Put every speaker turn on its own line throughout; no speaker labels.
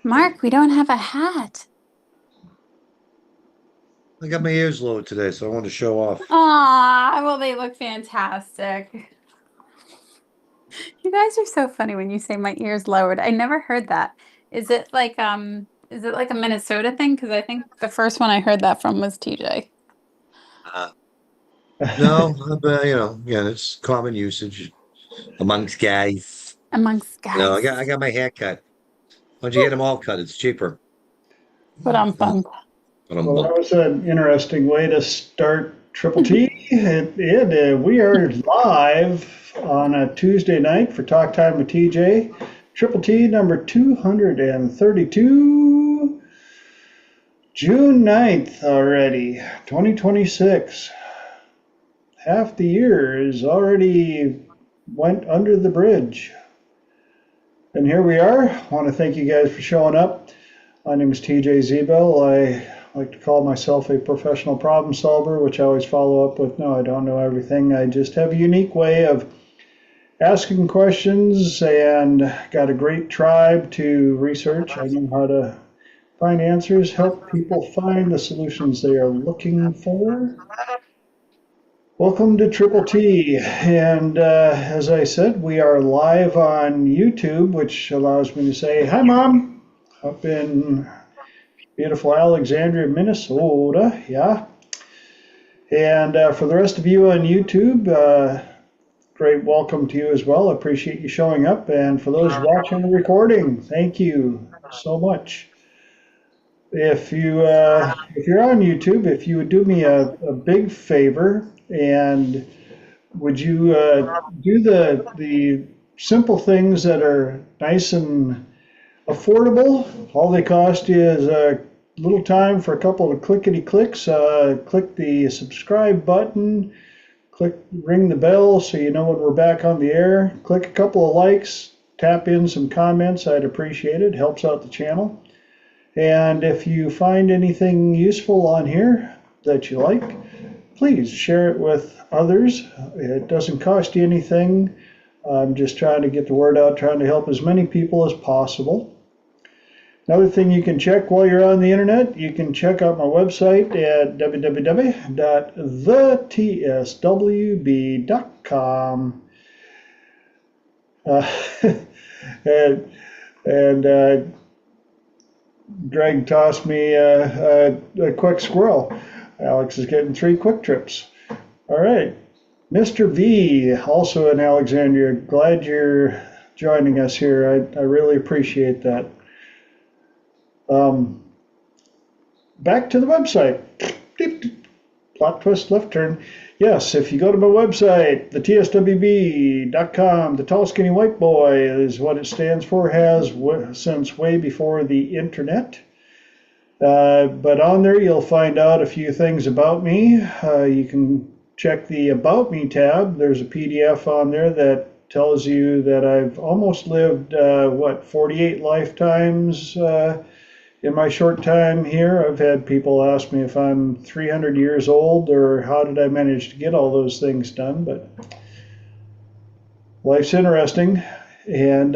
Mark, we don't have a hat.
I got my ears lowered today, so I wanted to show off.
Ah, well, they look fantastic. You guys are so funny when you say my ears lowered. I never heard that. Is it like a Minnesota thing? Because I think the first one I heard that from was TJ.
Uh, no, but yeah, it's common usage amongst guys.
Amongst
No, I
guys.
got I got my hair cut. Why don't you get them all cut? It's cheaper.
But I'm
Uh,
fun.
but I'm
Well, that
bummed.
was an interesting way to start Triple T. We are live on a Tuesday night for Talk Time with TJ. Triple T number 232, June 9th already, 2026. Half the year is already went under the bridge. And here we are. I want to thank you guys for showing up. My name is TJ Zebel. I like to call myself a professional problem solver, which I always follow up with, no, I don't know everything. I just have a unique way of asking questions and got a great tribe to research. I know how to find answers, help people find the solutions they are looking for. Welcome to Triple T. And as I said, we are live on YouTube, which allows me to say, hi, Mom, up in beautiful Alexandria, Minnesota. Yeah. And for the rest of you on YouTube, great welcome to you as well. I appreciate you showing up. And for those watching the recording, thank you so much. If you're on YouTube, if you would do me a big favor and would you do the simple things that are nice and affordable? All they cost you is a little time for a couple of clickety clicks. Click the subscribe button, ring the bell so you know when we're back on the air. Click a couple of likes, tap in some comments. I'd appreciate it. Helps out the channel. And if you find anything useful on here that you like, please share it with others. It doesn't cost you anything. I'm just trying to get the word out, trying to help as many people as possible. Another thing you can check while you're on the internet, you can check out my website at www.thetswb.com. Uh, and and Greg tossed me a quick squirrel. Alex is getting 3 quick trips. All right. Mr. V, also in Alexandria, glad you're joining us here. I really appreciate that. Back to the website. Plot twist, left turn. Yes, if you go to my website, thetswb.com, the tall skinny white boy is what it stands for, has since way before the internet. But on there you'll find out a few things about me. You can check the About Me tab. There's a PDF on there that tells you that I've almost lived, 48 lifetimes in my short time here. I've had people ask me if I'm 300 years old or how did I manage to get all those things done. But life's interesting. And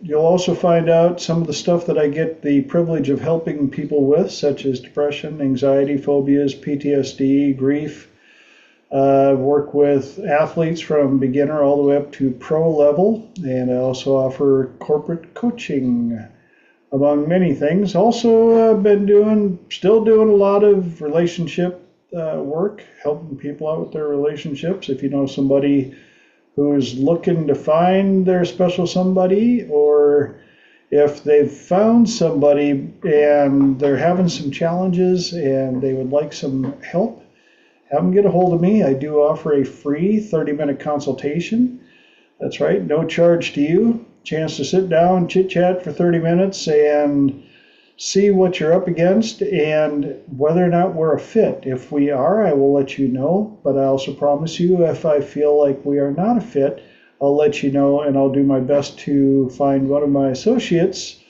you'll also find out some of the stuff that I get the privilege of helping people with, such as depression, anxiety, phobias, PTSD, grief. Work with athletes from beginner all the way up to pro level, and I also offer corporate coaching, among many things. Also, still doing a lot of relationship work, helping people out with their relationships. If you know somebody who's looking to find their special somebody, or if they've found somebody and they're having some challenges and they would like some help, have them get a hold of me. I do offer a free 30-minute consultation. That's right, no charge to you. Chance to sit down, chit chat for 30 minutes and see what you're up against and whether or not we're a fit. If we are, I will let you know, but I also promise you if I feel like we are not a fit, I'll let you know, and I'll do my best to find one of my associates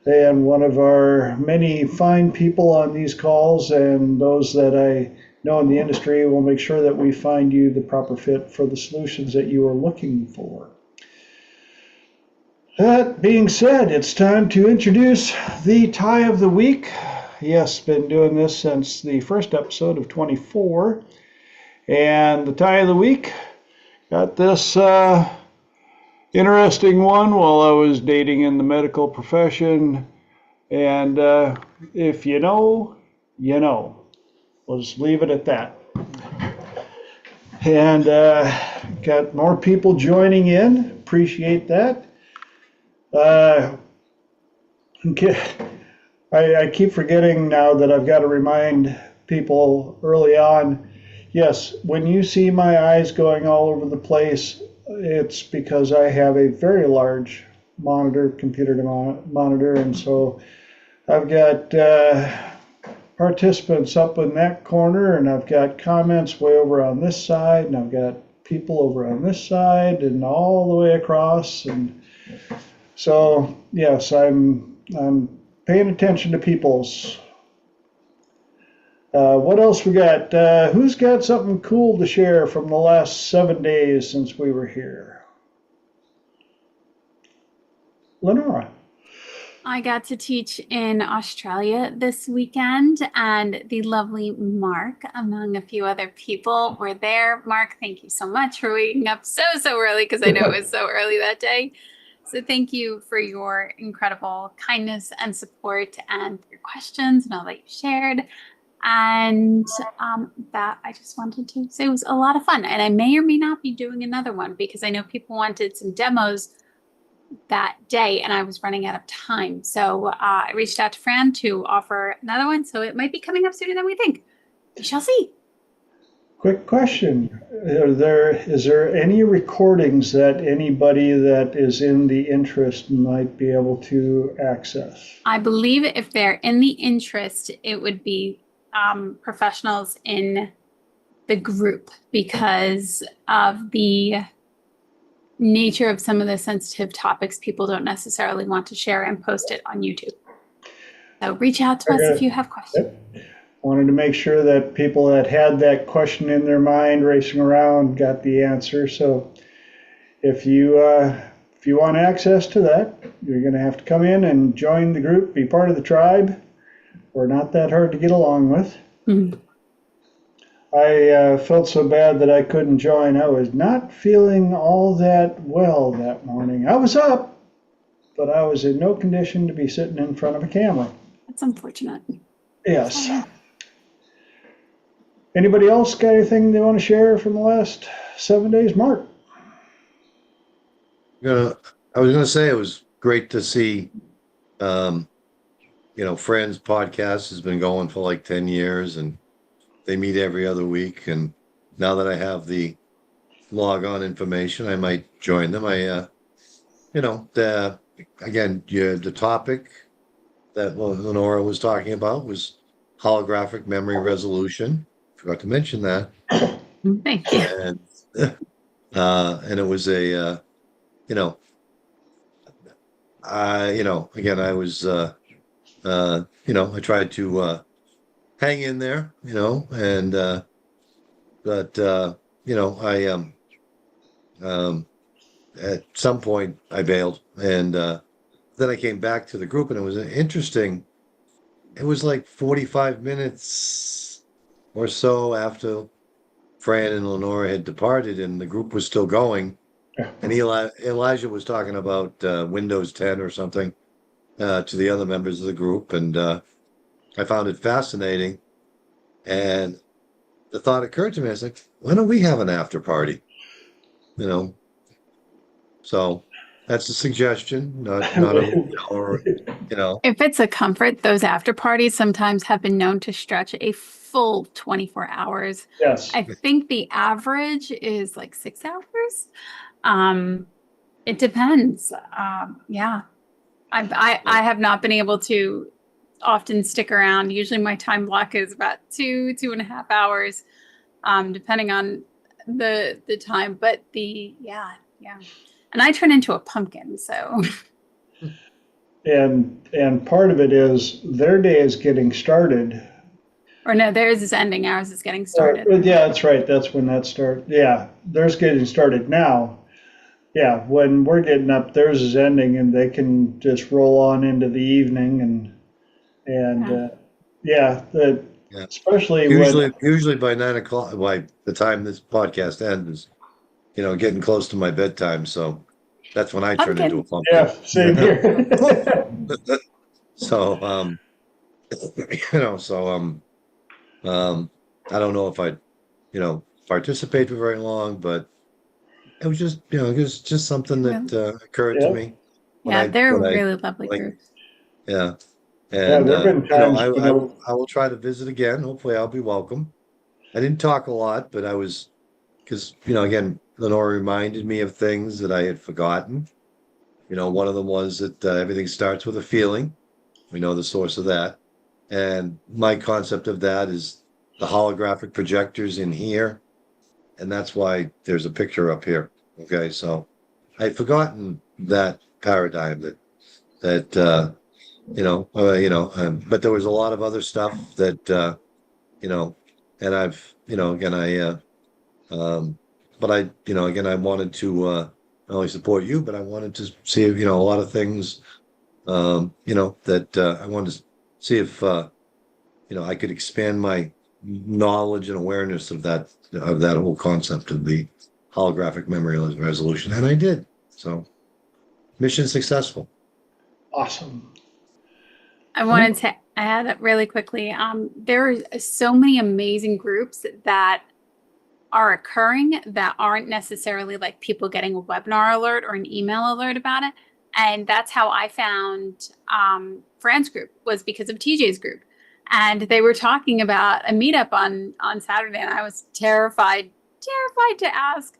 and one of our many fine people on these calls, and those that I know in the industry will make sure that we find you the proper fit for the solutions that you are looking for. That being said, it's time to introduce the tie of the week. Yes, been doing this since the first episode of 24. And the tie of the week, got this interesting one while I was dating in the medical profession. And if you know, you know. We'll just leave it at that. And got more people joining in. Appreciate that. Okay. I keep forgetting now that I've got to remind people early on. Yes, when you see my eyes going all over the place, it's because I have a very large computer monitor, and so I've got participants up in that corner, and I've got comments way over on this side, and I've got people over on this side, and all the way across, and so yes, I'm paying attention to people's. What else we got? Who's got something cool to share from the last 7 days since we were here? Lenora.
I got to teach in Australia this weekend, and the lovely Mark, among a few other people, were there. Mark, thank you so much for waking up so early, because I know it was so early that day. So thank you for your incredible kindness and support and your questions and all that you shared. And that I just wanted to say it was a lot of fun. And I may or may not be doing another one, because I know people wanted some demos that day and I was running out of time. So I reached out to Fran to offer another one. So it might be coming up sooner than we think. We shall see.
Quick question. Is there any recordings that anybody that is in the interest might be able to access?
I believe if they're in the interest, it would be professionals in the group, because of the nature of some of the sensitive topics. People don't necessarily want to share and post it on YouTube. So reach out to us if you have questions.
Yep. Wanted to make sure that people that had that question in their mind racing around got the answer. So if you want access to that, you're going to have to come in and join the group, be part of the tribe. We're not that hard to get along with.
Mm-hmm.
I felt so bad that I couldn't join. I was not feeling all that well that morning. I was up, but I was in no condition to be sitting in front of a camera.
That's unfortunate.
Yes. Anybody else got anything they want to share from the last 7 days? Mark?
I was gonna say it was great to see, Friends podcast has been going for like 10 years, and they meet every other week. And now that I have the log on information, I might join them. The topic that Lenora was talking about was holographic memory resolution. Forgot to mention that.
Thank you.
And it was I was, I tried to hang in there, at some point I bailed, and then I came back to the group, and it was interesting. It was like 45 minutes or so after Fran and Lenora had departed, and the group was still going. And Elijah was talking about Windows 10 or something to the other members of the group, and I found it fascinating. And the thought occurred to me, I was like, why don't we have an after party? So that's a suggestion, not
If it's a comfort, those after parties sometimes have been known to stretch a full 24 hours.
Yes.
I think the average is like 6 hours. It depends. Yeah. I have not been able to often stick around. Usually my time block is about 2.5 hours, depending on the time. But yeah. And I turn into a pumpkin, so.
And part of it is their day is getting started.
Or no, theirs is ending. Ours is getting started.
Yeah, that's right. That's when that starts. Yeah, theirs getting started now. yeah, when we're getting up, theirs is ending, and they can just roll on into the evening, and
Yeah.
yeah, the
Yeah.
especially when
Usually by 9 o'clock, by the time this podcast ends, getting close to my bedtime. So that's when I turn into a
Pumpkin.
pumpkin.
yeah, same here.
So, so um, I don't know if I, participate for very long, but it was just something that
Really?
occurred to
Yeah,
me when
Yeah,
I
they're
when I
really lovely
like
groups.
yeah,
yeah.
and
There've been times when
I will try to visit again. Hopefully, I'll be welcome. I didn't talk a lot, but I was because again, Lenore reminded me of things that I had forgotten. One of them was that everything starts with a feeling. We know the source of that. And my concept of that is the holographic projectors in here. And that's why there's a picture up here. Okay. So I'd forgotten that paradigm but there was a lot of other stuff that, you know, and I've, again, um, but I, again, I wanted to, not only support you, but I wanted to see, a lot of things, that, I wanted to see if, I could expand my knowledge and awareness of that whole concept of the holographic memory resolution, and I did. So mission successful.
awesome.
I wanted to add really quickly. There are so many amazing groups that are occurring that aren't necessarily like people getting a webinar alert or an email alert about it. And that's how I found Fran's group, was because of TJ's group. And they were talking about a meetup on Saturday, and I was terrified to ask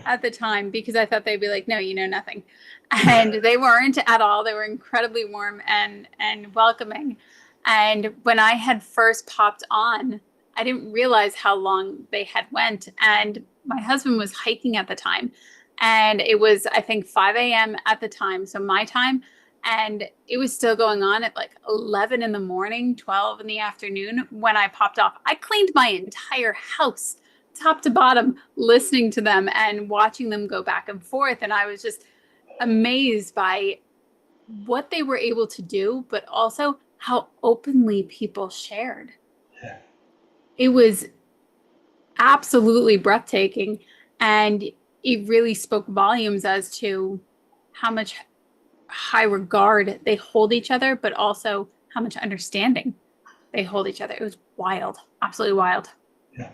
at the time, because I thought they'd be like, no, you know nothing. And they weren't at all. They were incredibly warm and welcoming. And when I had first popped on, I didn't realize how long they had went. And my husband was hiking at the time. And it was, I think, 5 a.m. at the time, so my time. And it was still going on at like 11 in the morning, 12 in the afternoon when I popped off. I cleaned my entire house, top to bottom, listening to them and watching them go back and forth. And I was just amazed by what they were able to do, but also how openly people shared. It was absolutely breathtaking, and it really spoke volumes as to how much high regard they hold each other, but also how much understanding they hold each other. It was wild, absolutely wild.
Yeah,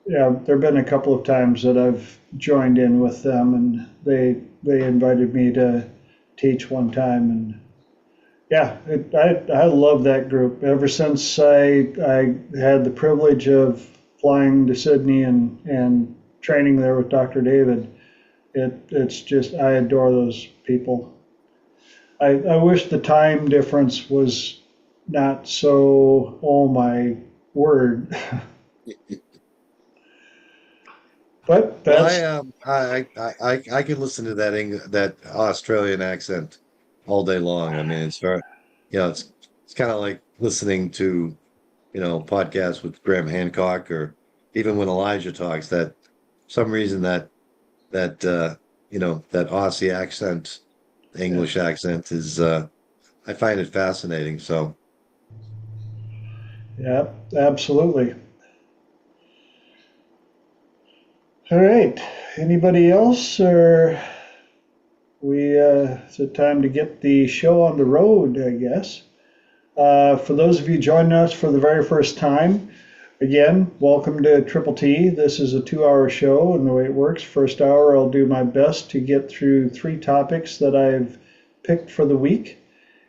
yeah. There've been a couple of times that I've joined in with them, and they invited me to teach one time, and yeah, I love that group. Ever since I had the privilege of flying to Sydney and training there with Dr. David, it's just I adore those people. I wish the time difference was not so, oh my word. But
Well,
that's
I could listen to that Australian accent all day long. I mean, it's very, it's kind of like listening to, podcasts with Graham Hancock, or even when Elijah talks, that for some reason that Aussie accent,
yeah,
English accent is, I find it fascinating. So,
yeah, absolutely. All right. Anybody else, or it's a time to get the show on the road, I guess. For those of you joining us for the very first time, again, welcome to Triple T. This is a 2-hour show, and the way it works, first hour, I'll do my best to get through 3 topics that I've picked for the week.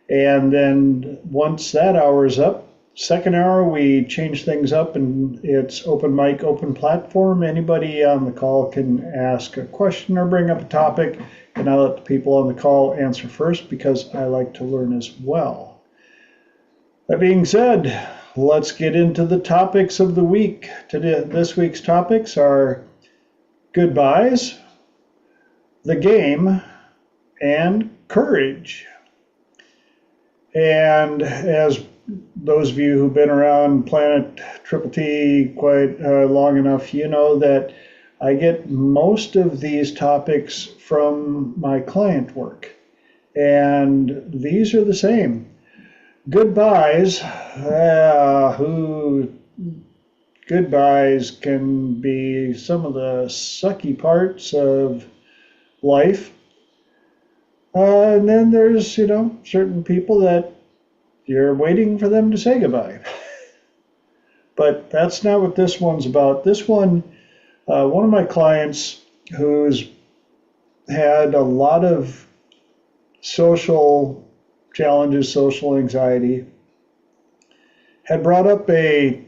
And then once that hour is up, second hour, we change things up, and it's open mic, open platform. Anybody on the call can ask a question or bring up a topic, and I let the people on the call answer first because I like to learn as well. That being said, let's get into the topics of the week. Today, this week's topics are goodbyes, the game, and courage. And as those of you who've been around Planet Triple T quite long enough, you know that I get most of these topics from my client work, and these are the same. Goodbyes, who goodbyes can be some of the sucky parts of life. And then there's, certain people that you're waiting for them to say goodbye. But that's not what this one's about. This one of my clients who's had a lot of social challenges, social anxiety, had brought up a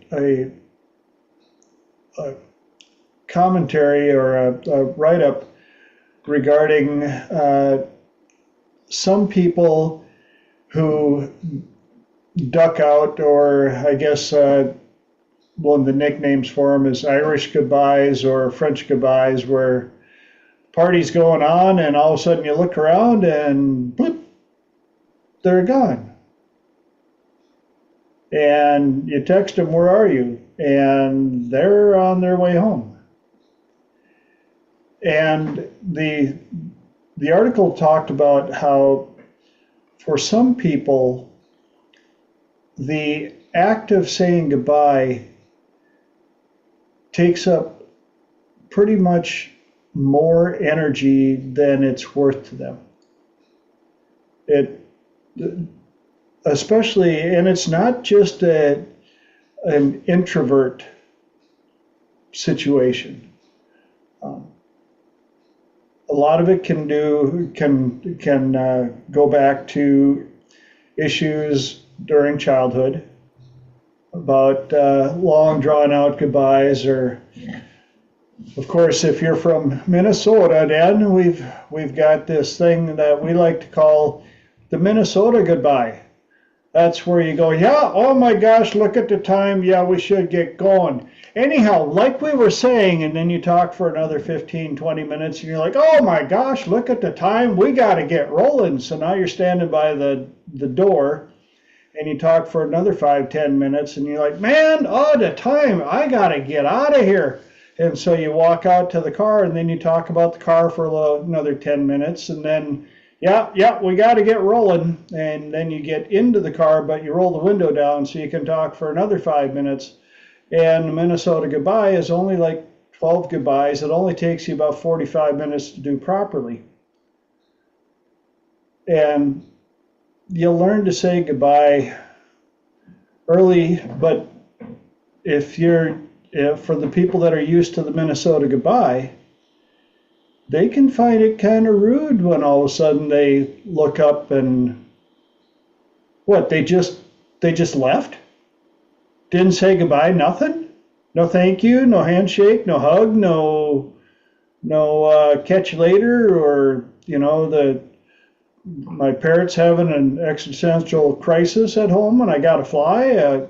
commentary or a write-up regarding some people who duck out, or I guess one of the nicknames for them is Irish goodbyes or French goodbyes, where party's going on and all of a sudden you look around and bloop, they're gone. And you text them, where are you? And they're on their way home. And the article talked about how for some people, the act of saying goodbye takes up pretty much more energy than it's worth to them. It especially, and it's not just an introvert situation. A lot of it can go back to issues during childhood about long drawn out goodbyes, or of course if you're from Minnesota, Dan, we've got this thing that we like to call the Minnesota goodbye. That's where you go, yeah, oh my gosh, look at the time, yeah, we should get going. Anyhow, like we were saying, and then you talk for another 15, 20 minutes, and you're like, oh my gosh, look at the time, we got to get rolling. So now you're standing by the door, and you talk for another 5, 10 minutes, and you're like, man, oh, the time, I got to get out of here. And so you walk out to the car, and then you talk about the car for another 10 minutes, and then, yeah, we got to get rolling. And then you get into the car, but you roll the window down so you can talk for another 5 minutes. And the Minnesota goodbye is only like 12 goodbyes. It only takes you about 45 minutes to do properly. And you'll learn to say goodbye early, but for the people that are used to the Minnesota goodbye, they can find it kind of rude when all of a sudden they look up and what, they just left? Didn't say goodbye, nothing? No thank you, no handshake, no hug, no catch you later, or my parents having an existential crisis at home and I gotta fly.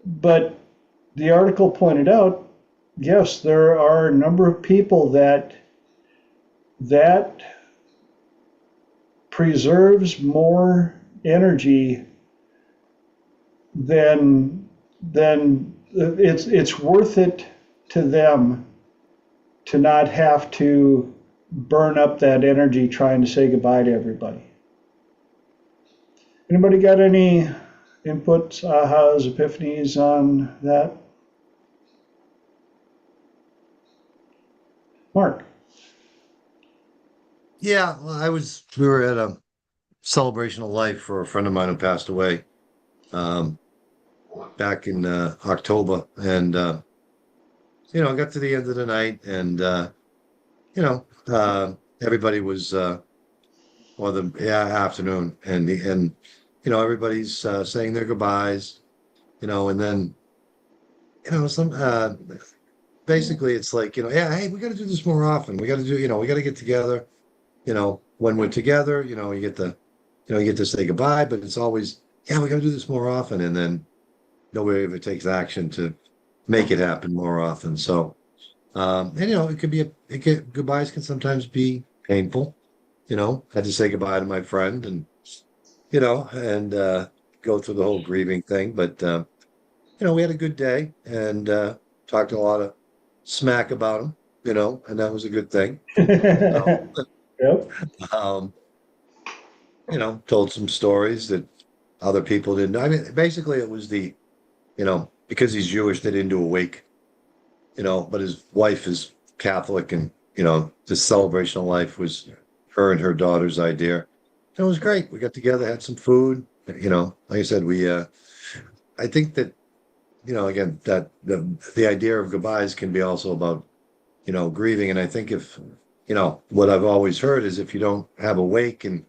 But the article pointed out, yes, there are a number of people that preserves more energy than it's worth it to them to not have to burn up that energy trying to say goodbye to everybody. Anybody got any inputs, ahas, epiphanies on that? Mark.
Yeah, well, we were at a celebration of life for a friend of mine who passed away back in October. And, I got to the end of the night and, everybody was, or the afternoon, and everybody's saying their goodbyes, and then, basically it's like, yeah, hey, we got to do this more often. We got to we got to get together, when we're together, you get to say goodbye, but it's always, yeah, we got to do this more often. And then nobody ever takes action to make it happen more often. So, it could be goodbyes can sometimes be painful. Had to say goodbye to my friend and, and go through the whole grieving thing. But, we had a good day and talked a lot of smack about him, and that was a good thing. So,
Yep.
um, told some stories that other people didn't know. I mean, basically, it was because he's Jewish, they didn't do a wake, but his wife is Catholic, and, this celebration of life was her and her daughter's idea. And it was great. We got together, had some food, like I said, I think that, again, that the idea of goodbyes can be also about, grieving. And I think if, what I've always heard is if you don't have a wake and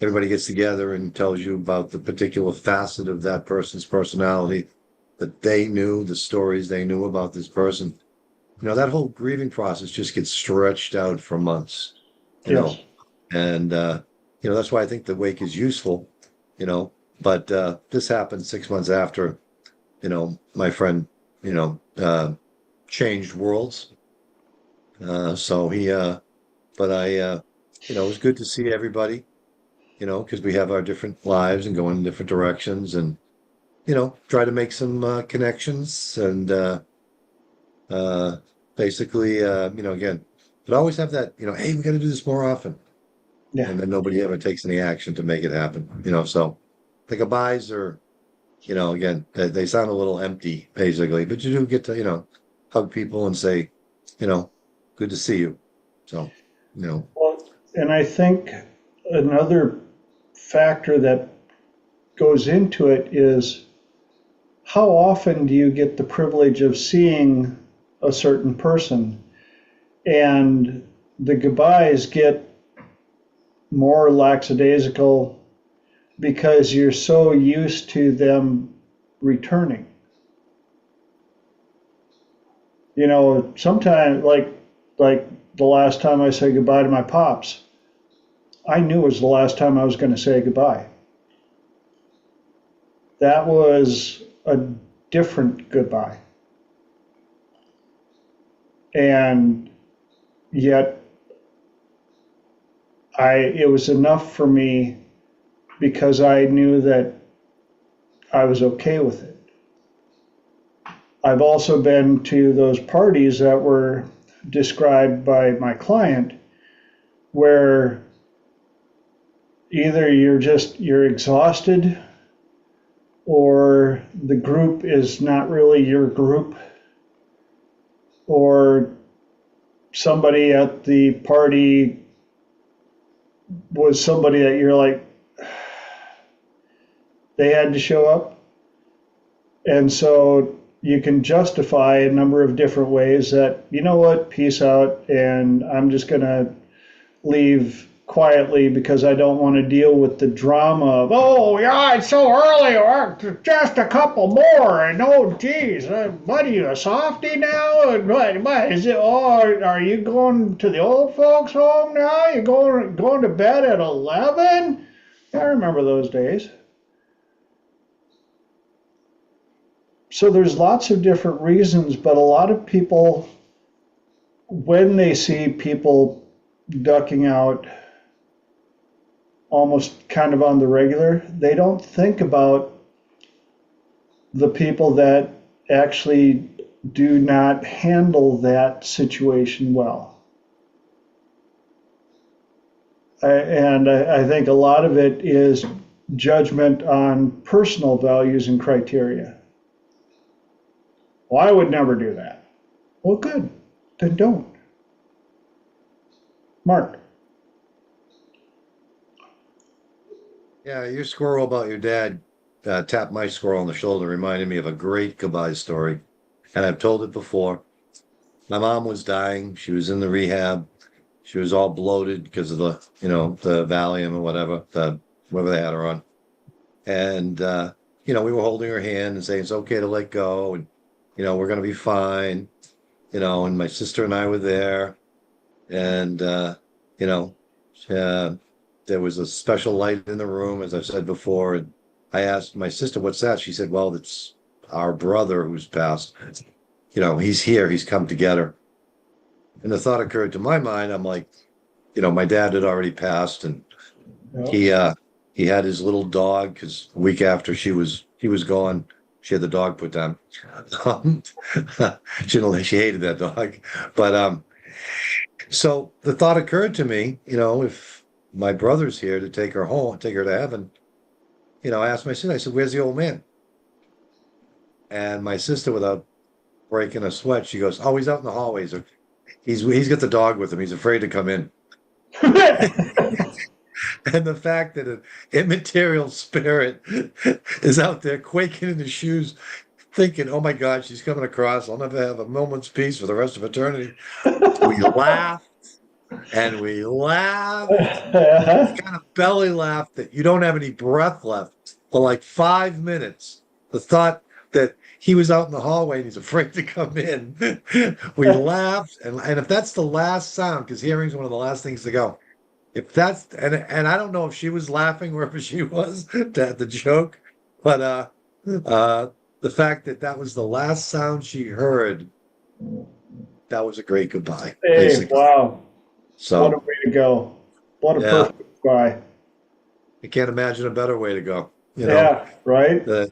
everybody gets together and tells you about the particular facet of that person's personality that they knew, the stories they knew about this person, that whole grieving process just gets stretched out for months, you
Yes.
know, and, that's why I think the wake is useful, but this happened 6 months after, my friend, changed worlds. So but it was good to see everybody, because we have our different lives and go in different directions, and, try to make some connections, and uh, basically, again, but always have that, hey, we got to do this more often.
Yeah.
And then nobody ever takes any action to make it happen, so the goodbyes are, again, they sound a little empty, basically, but you do get to, hug people and say, good to see you. So,
Well, and I think another factor that goes into it is how often do you get the privilege of seeing a certain person? And the goodbyes get more lackadaisical because you're so used to them returning. Sometimes like the last time I said goodbye to my pops, I knew it was the last time I was going to say goodbye. That was a different goodbye. And yet it was enough for me because I knew that I was okay with it. I've also been to those parties that were described by my client where either you're exhausted, or the group is not really your group, or somebody at the party was somebody that you're like, they had to show up. And so you can justify a number of different ways that, you know what, peace out, and I'm just going to leave quietly because I don't want to deal with the drama of, oh, yeah, it's so early, or just a couple more, and oh, geez, what are you, a softie now? What is it? Oh, are you going to the old folks' home now? You going to bed at 11? I remember those days. So there's lots of different reasons, but a lot of people, when they see people ducking out almost kind of on the regular, they don't think about the people that actually do not handle that situation well. I think a lot of it is judgment on personal values and criteria. Well, I would never do that. Well, good. Then don't. Mark.
yeah, your squirrel about your dad tapped my squirrel on the shoulder, reminded me of a great goodbye story. And I've told it before. My mom was dying. She was in the rehab. She was all bloated because of the Valium or whatever they had her on. And, we were holding her hand and saying, it's okay to let go. And, we're going to be fine. And my sister and I were there. And, uh, there was a special light in the room, as I've said before. And I asked my sister, what's that? She said, well, it's our brother who's passed. He's here. He's come together. And the thought occurred to my mind. I'm like, my dad had already passed, and
Yep.
he had his little dog, because a week after he was gone, She had the dog put down. Um, she hated that dog. But so the thought occurred to me, if my brother's here to take her home, take her to heaven, I asked my sister, I said, "Where's the old man?" And my sister, without breaking a sweat, she goes, "Oh, he's out in the hallways. He's got the dog with him. He's afraid to come in." And the fact that an immaterial spirit is out there quaking in his shoes, thinking, "Oh my God, she's coming across. I'll never have a moment's peace for the rest of eternity." We laughed and we laughed. The kind of belly laugh that you don't have any breath left for like 5 minutes. The thought that he was out in the hallway and he's afraid to come in. We laughed. And if that's the last sound, because hearing is one of the last things to go. If that's and I don't know if she was laughing wherever she was at the joke, but the fact that that was the last sound she heard, that was a great goodbye,
Hey,
basically.
wow. What a
So
way to go. What a
yeah,
perfect goodbye.
I can't imagine a better way to go.
Yeah, right?
The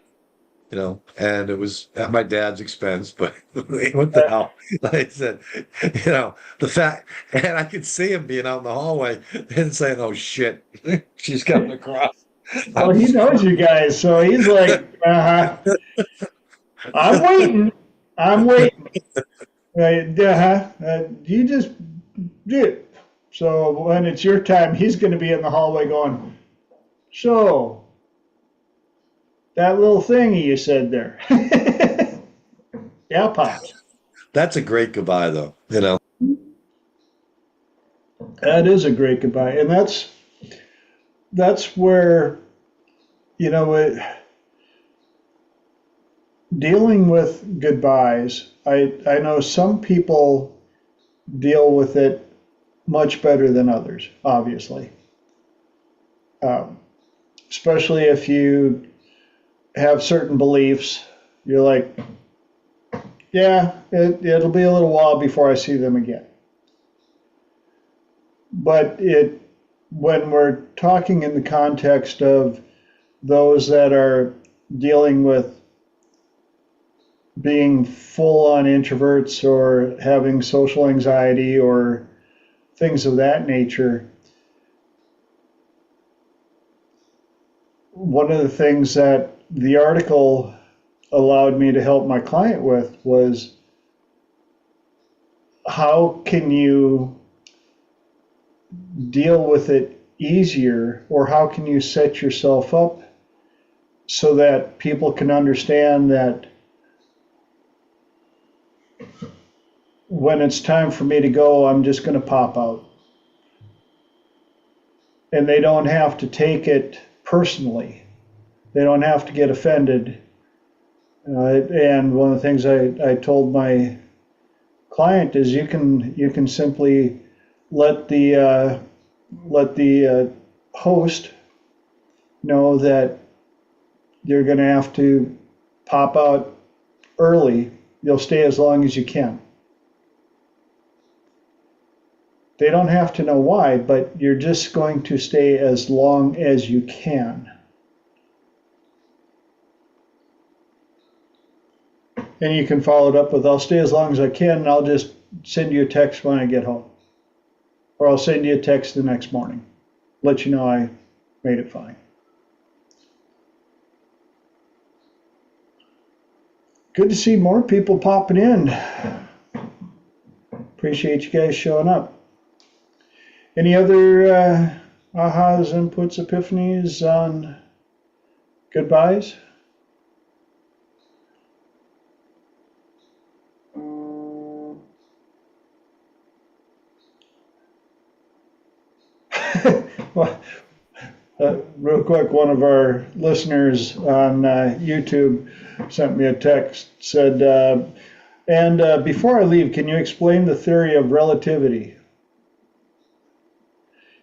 and it was at my dad's expense, but what the hell? Like I said, the fact, and I could see him being out in the hallway and saying, "Oh shit, she's coming across."
Well, he knows you guys, so he's like, I'm waiting. I'm waiting. You just do it. So when it's your time, he's going to be in the hallway going, "So, that little thingy you said there." Yeah, Pops.
That's a great goodbye, though.
That is a great goodbye. And that's where, you know, it, dealing with goodbyes, I know some people deal with it much better than others, obviously. Um, Especially if you have certain beliefs, you're like, yeah, it'll be a little while before I see them again. But when we're talking in the context of those that are dealing with being full on introverts or having social anxiety or things of that nature, one of the things that the article allowed me to help my client with was how can you deal with it easier, or how can you set yourself up so that people can understand that when it's time for me to go, I'm just going to pop out. And they don't have to take it personally. They don't have to get offended. And one of the things I told my client is you can simply let the host know that you're going to have to pop out early. You'll stay as long as you can. They don't have to know why, but you're just going to stay as long as you can. And you can follow it up with, "I'll stay as long as I can, and I'll just send you a text when I get home. Or I'll send you a text the next morning, let you know I made it fine." Good to see more people popping in. Appreciate you guys showing up. Any other ahas, inputs, epiphanies on goodbyes? Well, real quick, one of our listeners on YouTube sent me a text, said, and before I leave, can you explain the theory of relativity?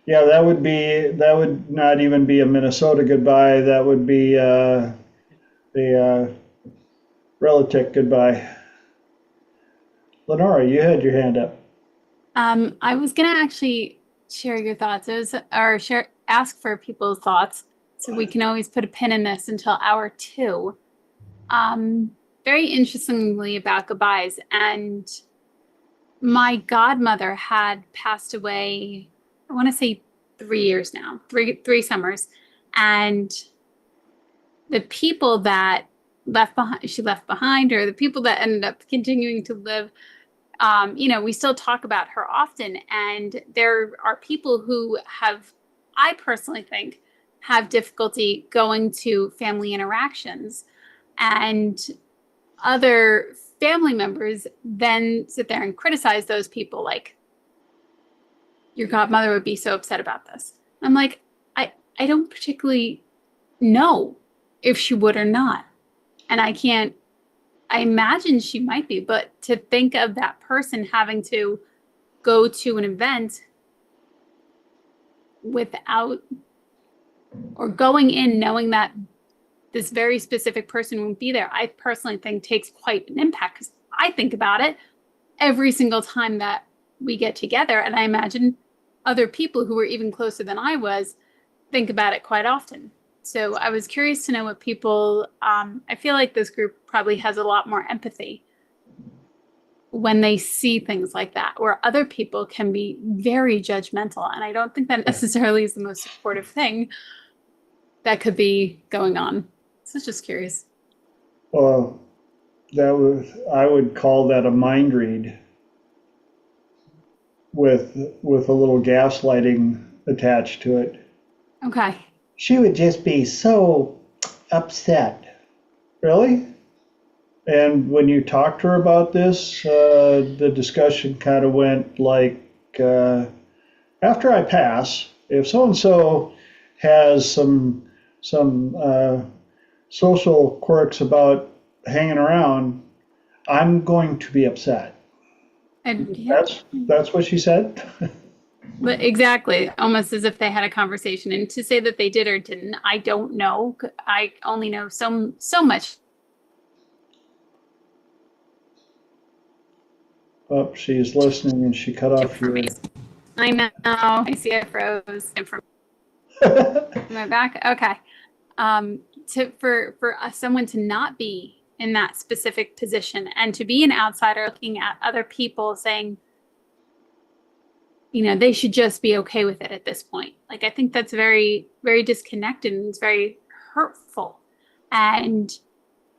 Yeah, that would not even be a Minnesota goodbye. That would be a relative goodbye. Lenora, you had your hand up.
I was gonna actually share your thoughts. Ask for people's thoughts, so we can always put a pin in this until hour 2. Very interestingly about goodbyes. And my godmother had passed away, I want to say 3 years now, three summers. And the people that she left behind, or the people that ended up continuing to live, we still talk about her often. And there are people who I personally think, have difficulty going to family interactions. And other family members then sit there and criticize those people, like, your godmother would be so upset about this. I'm like, I don't particularly know if she would or not. And I imagine she might be, but to think of that person having to go to an event without, or going in knowing that this very specific person won't be there, I personally think takes quite an impact, because I think about it every single time that we get together. And I imagine other people who were even closer than I was think about it quite often. So I was curious to know what people, I feel like this group probably has a lot more empathy when they see things like that, where other people can be very judgmental. And I don't think that necessarily is the most supportive thing that could be going on. So just curious.
Well, I would call that a mind read with a little gaslighting attached to it.
Okay.
She would just be so upset. Really? And when you talked to her about this, the discussion kind of went like, after I pass, if so and so has some social quirks about hanging around, I'm going to be upset.
And yeah,
That's what she said.
but exactly, almost as if they had a conversation. And to say that they did or didn't, I don't know. I only know so much.
Oh, she's listening and she cut off your.
I know. I see it froze. Am I back? Okay. For someone to not be in that specific position, and to be an outsider looking at other people saying, they should just be okay with it at this point. Like, I think that's very, very disconnected, and it's very hurtful. And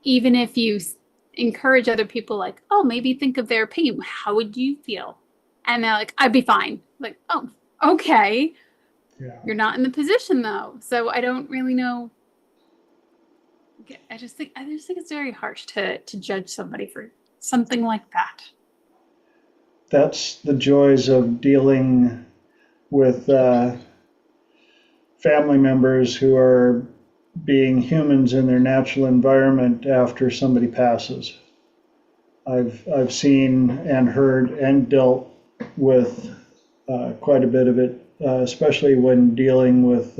even if you encourage other people, like, oh, maybe think of their opinion, how would you feel? And they're like, I'd be fine. Like, oh, okay.
Yeah.
You're not in the position though. So I don't really know. I just think it's very harsh to judge somebody for something like that.
That's the joys of dealing with family members who are being humans in their natural environment after somebody passes. I've seen and heard and dealt with quite a bit of it, especially when dealing with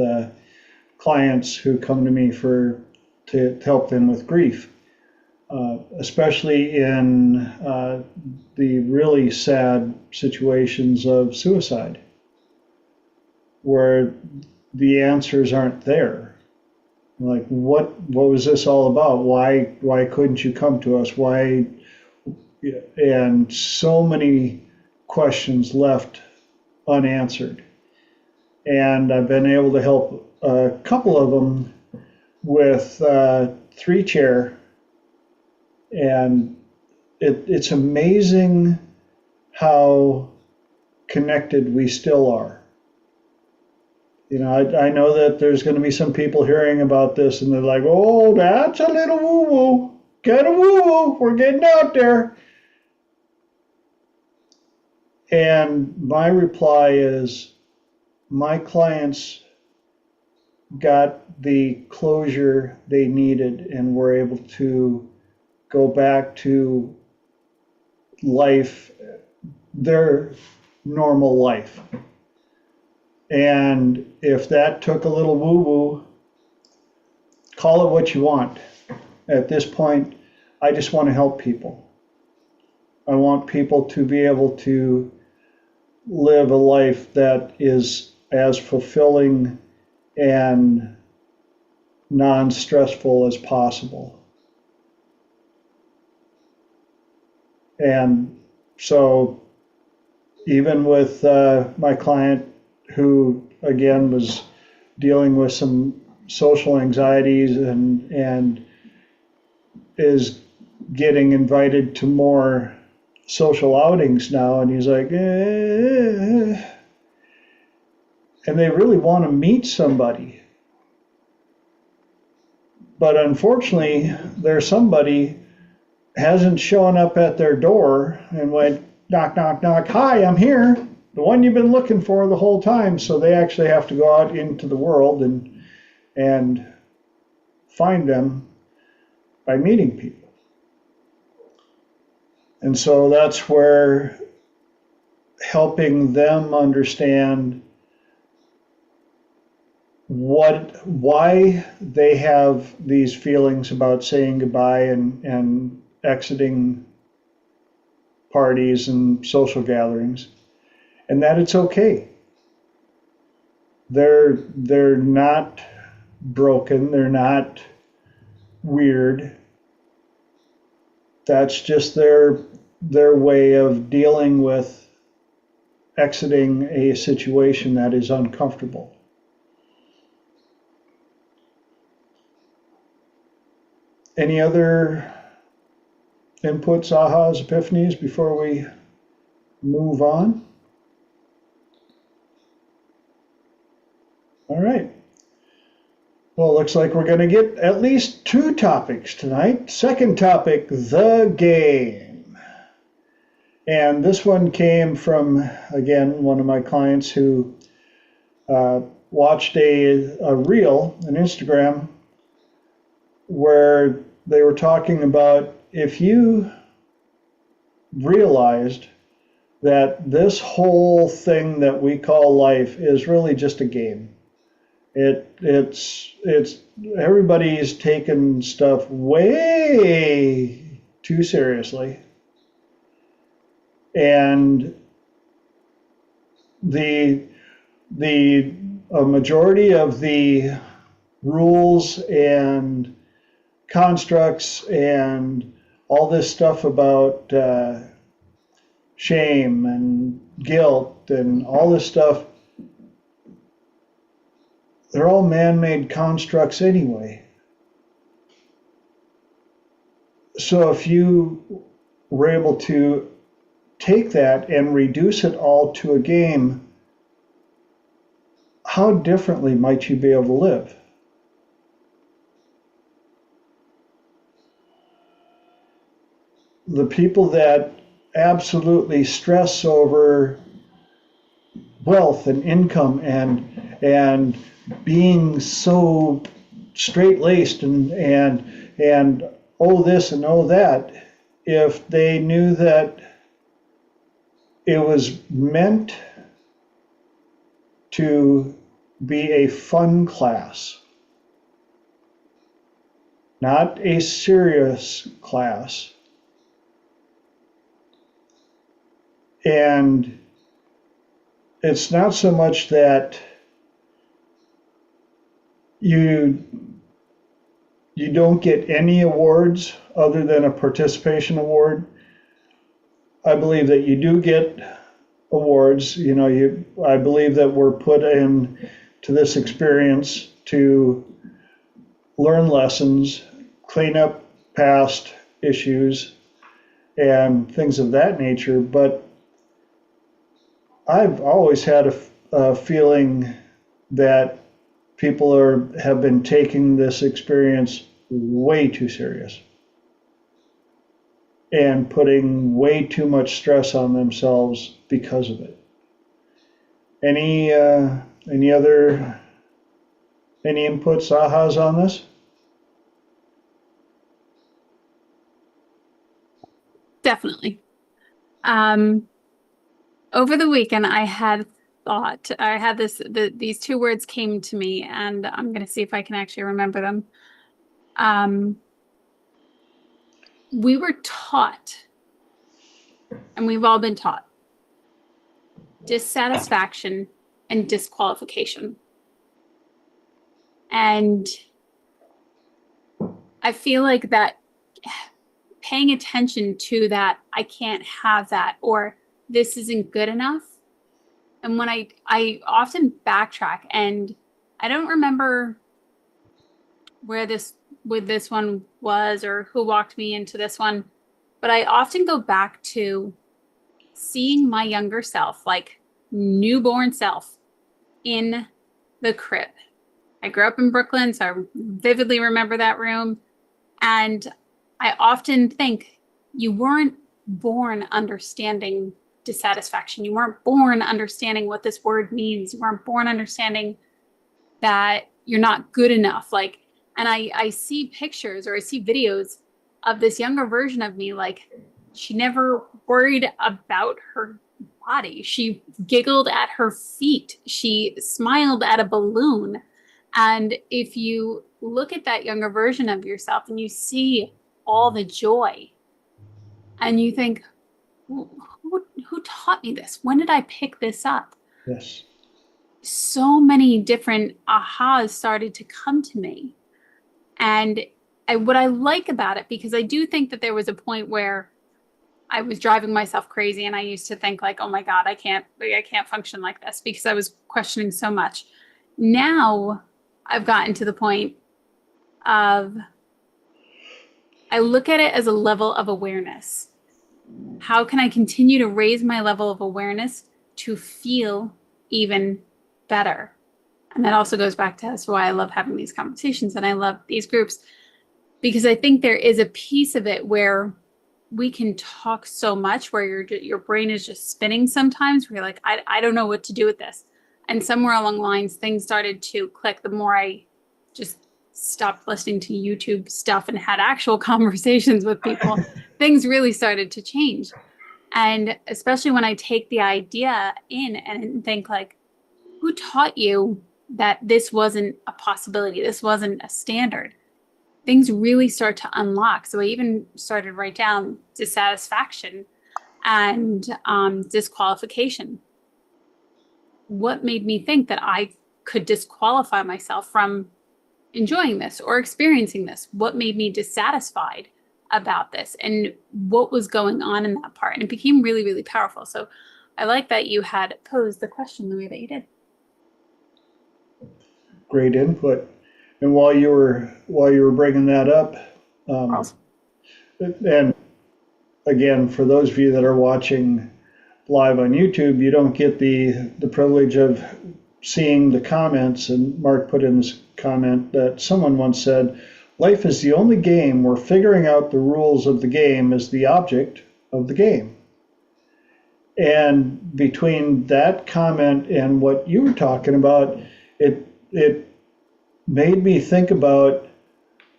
clients who come to me to help them with grief, especially in the really sad situations of suicide, where the answers aren't there. Like, what was this all about? Why couldn't you come to us? Why? And so many questions left unanswered. And I've been able to help a couple of them with 3-chair, and it's amazing how connected we still are. I know that there's going to be some people hearing about this and they're like, oh, that's a little woo-woo. Get a woo-woo. We're getting out there. And my reply is, my clients got the closure they needed and were able to go back to life, their normal life. And if that took a little woo-woo, call it what you want. At this point, I just want to help people. I want people to be able to live a life that is as fulfilling and non-stressful as possible. And so even with my client who, again, was dealing with some social anxieties and is getting invited to more social outings now, and he's like, and they really want to meet somebody. But unfortunately, there's somebody hasn't shown up at their door and went, knock, knock, knock, hi, I'm here, the one you've been looking for the whole time. So they actually have to go out into the world and find them by meeting people. And so that's where helping them understand why they have these feelings about saying goodbye and exiting parties and social gatherings, and that it's okay. They're not broken, they're not weird. That's just their way of dealing with exiting a situation that is uncomfortable. Any other inputs, ahas, epiphanies before we move on? All right. Well, it looks like we're going to get at least 2 topics tonight. Second topic, the game. And this one came from, again, one of my clients who watched a reel, an Instagram, where they were talking about if you realized that this whole thing that we call life is really just a game. It's everybody's taken stuff way too seriously, and a majority of the rules and constructs and all this stuff about shame and guilt and all this stuff, they're all man-made constructs anyway. So if you were able to take that and reduce it all to a game, how differently might you be able to live? The people that absolutely stress over wealth and income and being so straight-laced and oh this and oh that, if they knew that it was meant to be a fun class, not a serious class, and it's not so much that you don't get any awards other than a participation award. I believe that you do get awards. I believe that we're put in to this experience to learn lessons, clean up past issues, and things of that nature. But I've always had a feeling that people have been taking this experience way too serious and putting way too much stress on themselves because of it. Any inputs, ahas on this?
Definitely. Over the weekend, I had these 2 words came to me, and I'm going to see if I can actually remember them. We were taught, and we've all been taught, dissatisfaction and disqualification. And I feel like that paying attention to that, I can't have that, or this isn't good enough. And when I often backtrack, and I don't remember where this one was or who walked me into this one, but I often go back to seeing my younger self, like newborn self, in the crib. I grew up in Brooklyn, so I vividly remember that room. And I often think you weren't born understanding dissatisfaction. You weren't born understanding what this word means. You weren't born understanding that you're not good enough. Like, and I see pictures or I see videos of this younger version of me, like she never worried about her body. She giggled at her feet. She smiled at a balloon. And if you look at that younger version of yourself and you see all the joy and you think, who taught me this? When did I pick this up?
Yes.
So many different ahas started to come to me. And what I like about it, because I do think that there was a point where I was driving myself crazy and I used to think like, oh my God, I can't function like this because I was questioning so much. Now I've gotten to the point of, I look at it as a level of awareness. How can I continue to raise my level of awareness to feel even better? And that also goes back to that's why I love having these conversations and I love these groups, because I think there is a piece of it where we can talk so much where your brain is just spinning sometimes where you're like, I don't know what to do with this. And somewhere along the lines, things started to click the more I just stopped listening to YouTube stuff and had actual conversations with people. Things really started to change. And especially when I take the idea in and think like, who taught you that this wasn't a possibility? This wasn't a standard. Things really start to unlock. So I even started to write down dissatisfaction and disqualification. What made me think that I could disqualify myself from enjoying this or experiencing this? What made me dissatisfied about this? And what was going on in that part? And it became really, really powerful. So I like that you had posed the question the way that you did.
Great input. And while you were bringing that up, and again, for those of you that are watching live on YouTube, you don't get the privilege of seeing the comments. And Mark put in this comment that someone once said, "Life is the only game where figuring out the rules of the game is the object of the game." And between that comment and what you were talking about, it made me think about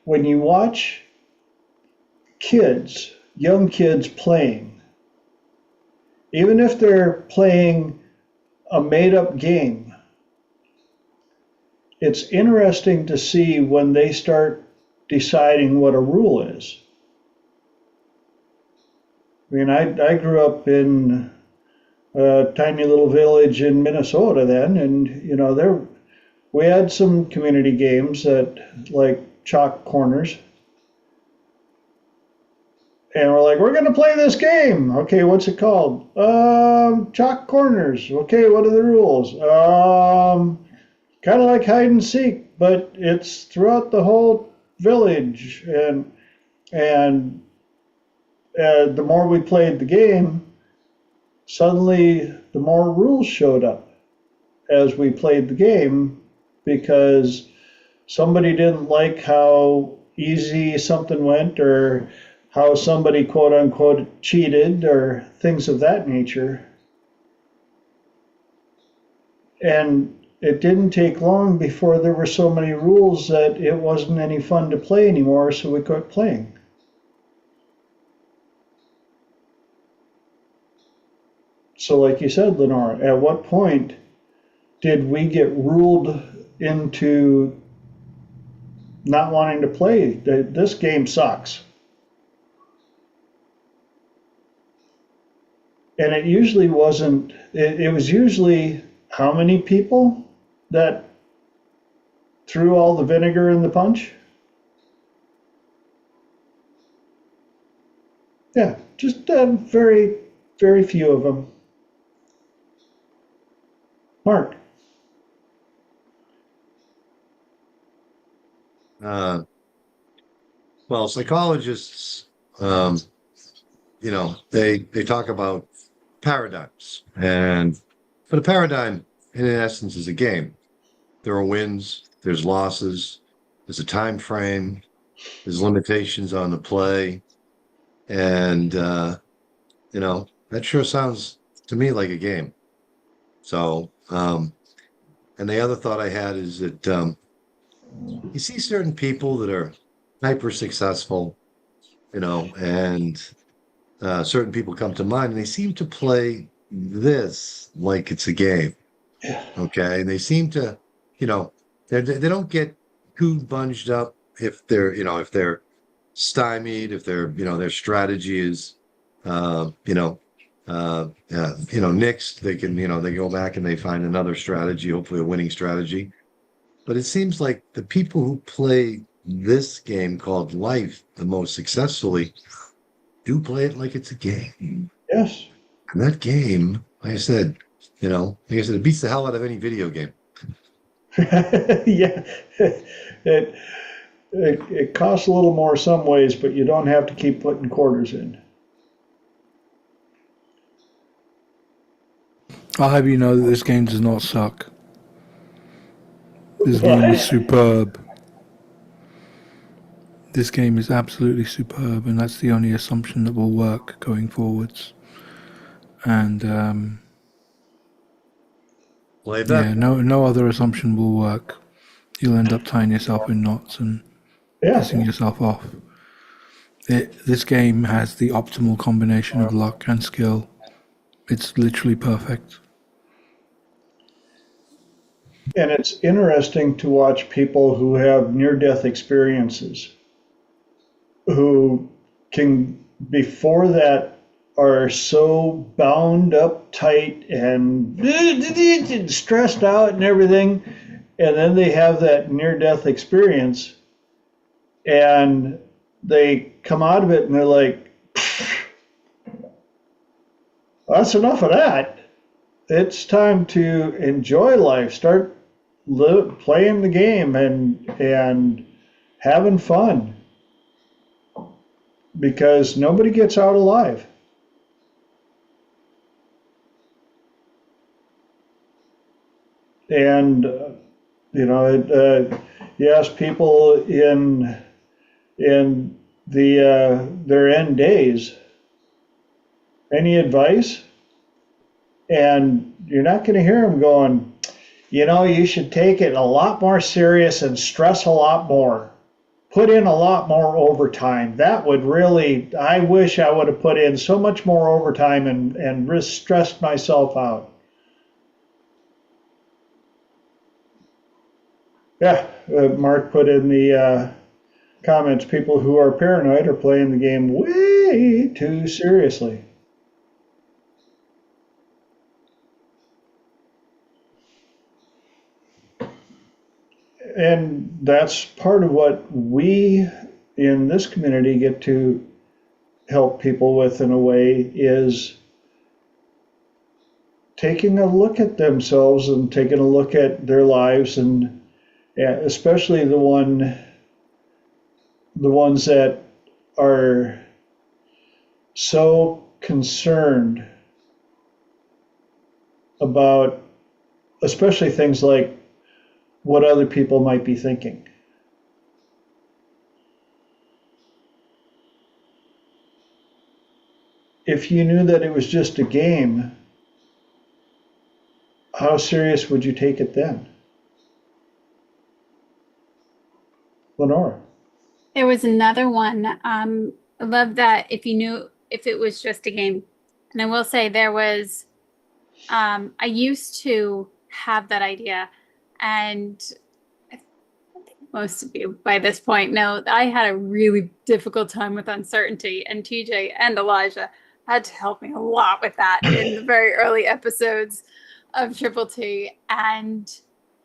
when you watch kids, young kids playing, even if they're playing a made-up game, it's interesting to see when they start deciding what a rule is. I mean, I grew up in a tiny little village in Minnesota then, and you know, we had some community games that like chalk corners. And we're like, we're going to play this game. Okay, what's it called? Chalk corners. Okay, what are the rules? Kind of like hide and seek, but it's throughout the whole village. And the more we played the game, suddenly the more rules showed up as we played the game, because somebody didn't like how easy something went, or how somebody quote unquote cheated, or things of that nature. And it didn't take long before there were so many rules that it wasn't any fun to play anymore, so we quit playing. So like you said, Lenore, at what point did we get ruled into not wanting to play? This game sucks. And it usually wasn't, it was usually how many people that threw all the vinegar in the punch? Yeah, just very, very few of them. Mark.
Uh, well, psychologists, um, they talk about paradigms, and but a paradigm, in essence, is a game. There are wins, there's losses, there's a time frame, there's limitations on the play, and that sure sounds to me like a game. So, and the other thought I had is that you see certain people that are hyper successful, and certain people come to mind, and they seem to play this like it's a game. Okay, and they seem to, you know, they don't get too bunged up if they're stymied, if their strategy is, nixed. They can, they go back and they find another strategy, hopefully a winning strategy. But it seems like the people who play this game called life the most successfully do play it like it's a game.
Yes.
And that game, like I said, it beats the hell out of any video game.
Yeah. It, it costs a little more some ways, but you don't have to keep putting quarters in.
I'll have you know that this game does not suck. This game is
What?
superb. This game is absolutely superb, and that's the only assumption that will work going forwards. And
Play that.
yeah, no other assumption will work. You'll end up tying yourself in knots and
Yeah.
pissing yourself off. This game has the optimal combination of luck and skill. It's literally perfect.
And it's interesting to watch people who have near-death experiences, who can, before that, are so bound up tight and stressed out and everything, and then they have that near-death experience, and they come out of it and they're like, that's enough of that. It's time to enjoy life. Start playing the game and having fun, because nobody gets out alive. And you ask people in their end days, any advice? And you're not going to hear them going, you should take it a lot more serious and stress a lot more. Put in a lot more overtime. That would really, I wish I would have put in so much more overtime and stressed myself out. Yeah, Mark put in the comments, people who are paranoid are playing the game way too seriously. And that's part of what we in this community get to help people with, in a way, is taking a look at themselves and taking a look at their lives, and especially the ones that are so concerned about, especially things like what other people might be thinking. If you knew that it was just a game, how serious would you take it then? Lenora.
There was another one. I love that if it was just a game. And I will say there was, I used to have that idea, and I think most of you by this point know that I had a really difficult time with uncertainty, and TJ and Elijah had to help me a lot with that in the very early episodes of Triple T. And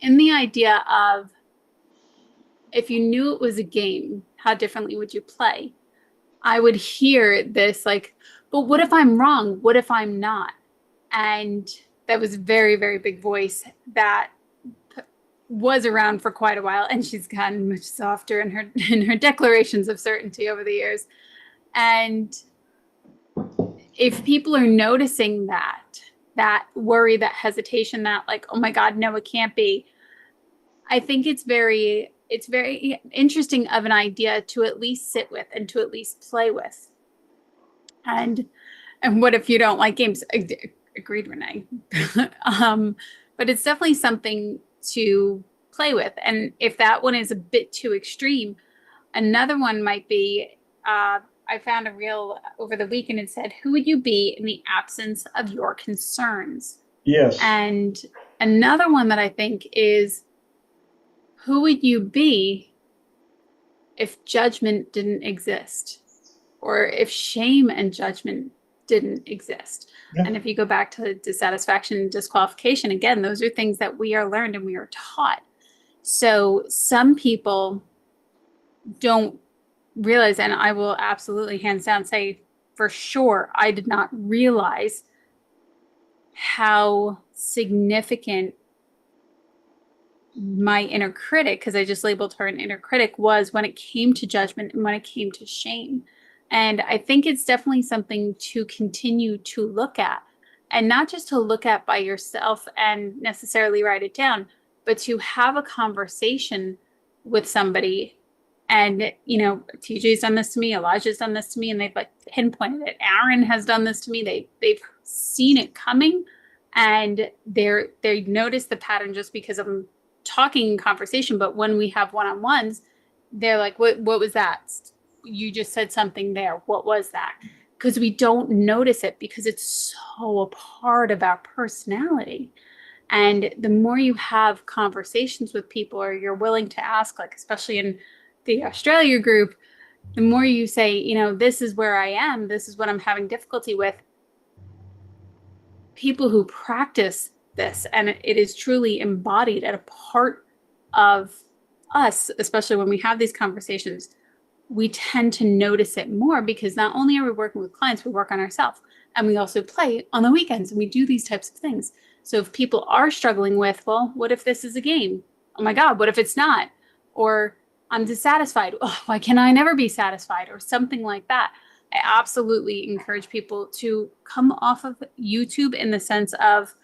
in the idea of, if you knew it was a game, how differently would you play? I would hear this like, but what if I'm wrong? What if I'm not? And that was a very, very big voice that was around for quite a while, and she's gotten much softer in her declarations of certainty over the years. And if people are noticing that worry, that hesitation, that like, oh my God, no, it can't be. I think it's very interesting of an idea to at least sit with and to at least play with. And what if you don't like games? Agreed, Renee. But it's definitely something to play with. And if that one is a bit too extreme, another one might be, I found a reel over the weekend and said, who would you be in the absence of your concerns?
Yes.
And another one that I think is, who would you be if judgment didn't exist? Or if shame and judgment didn't exist?
Yeah.
And if you go back to dissatisfaction and disqualification, again, those are things that we are learned and we are taught. So some people don't realize, and I will absolutely hands down say for sure, I did not realize how significant my inner critic, because I just labeled her an inner critic, was when it came to judgment and when it came to shame. And I think it's definitely something to continue to look at, and not just to look at by yourself and necessarily write it down, but to have a conversation with somebody. And, you know, TJ's done this to me, Elijah's done this to me, and they've like pinpointed it. Aaron has done this to me. They've seen it coming, and they notice the pattern just because I'm talking in conversation. But when we have one-on-ones, they're like, what was that? You just said something there. What was that? Because we don't notice it because it's so a part of our personality. And the more you have conversations with people, or you're willing to ask, like, especially in the Australia group, the more you say, you know, this is where I am, this is what I'm having difficulty with. People who practice this, and it is truly embodied and a part of us, especially when we have these conversations, we tend to notice it more, because not only are we working with clients, we work on ourselves, and we also play on the weekends and we do these types of things. So if people are struggling with, well, what if this is a game? Oh my God, what if it's not? Or I'm dissatisfied. Oh, why can I never be satisfied? Or something like that. I absolutely encourage people to come off of YouTube in the sense of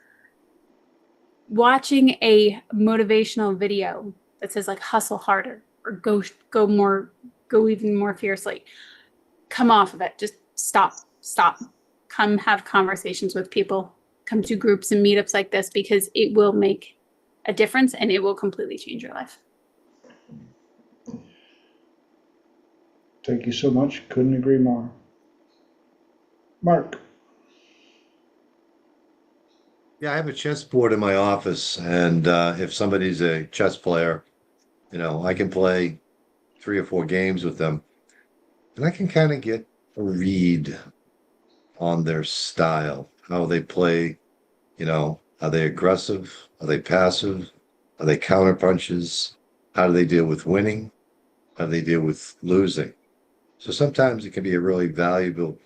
watching a motivational video that says like hustle harder, or go even more fiercely. Come off of it. Just stop. Come have conversations with people. Come to groups and meetups like this, because it will make a difference and it will completely change your life.
Thank you so much. Couldn't agree more. Mark.
Yeah, I have a chessboard in my office, and if somebody's a chess player, you know, I can play 3 or 4 games with them, and I can kind of get a read on their style, how they play. You know, are they aggressive? Are they passive? Are they counter punches? How do they deal with winning? How do they deal with losing? So sometimes it can be a really valuable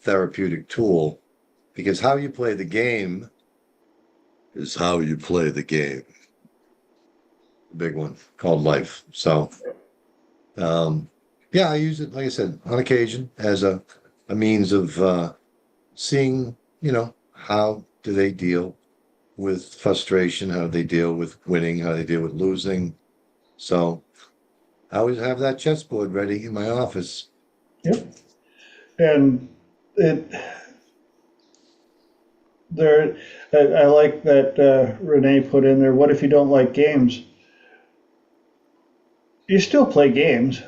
therapeutic tool, because how you play the game is how you play the game. Big one called life. So, yeah, I use it, like I said, on occasion as a means of seeing, you know, how do they deal with frustration? How do they deal with winning? How do they deal with losing? So I always have that chessboard ready in my office.
Yep. And I like that Renee put in there, what if you don't like games? You still play games.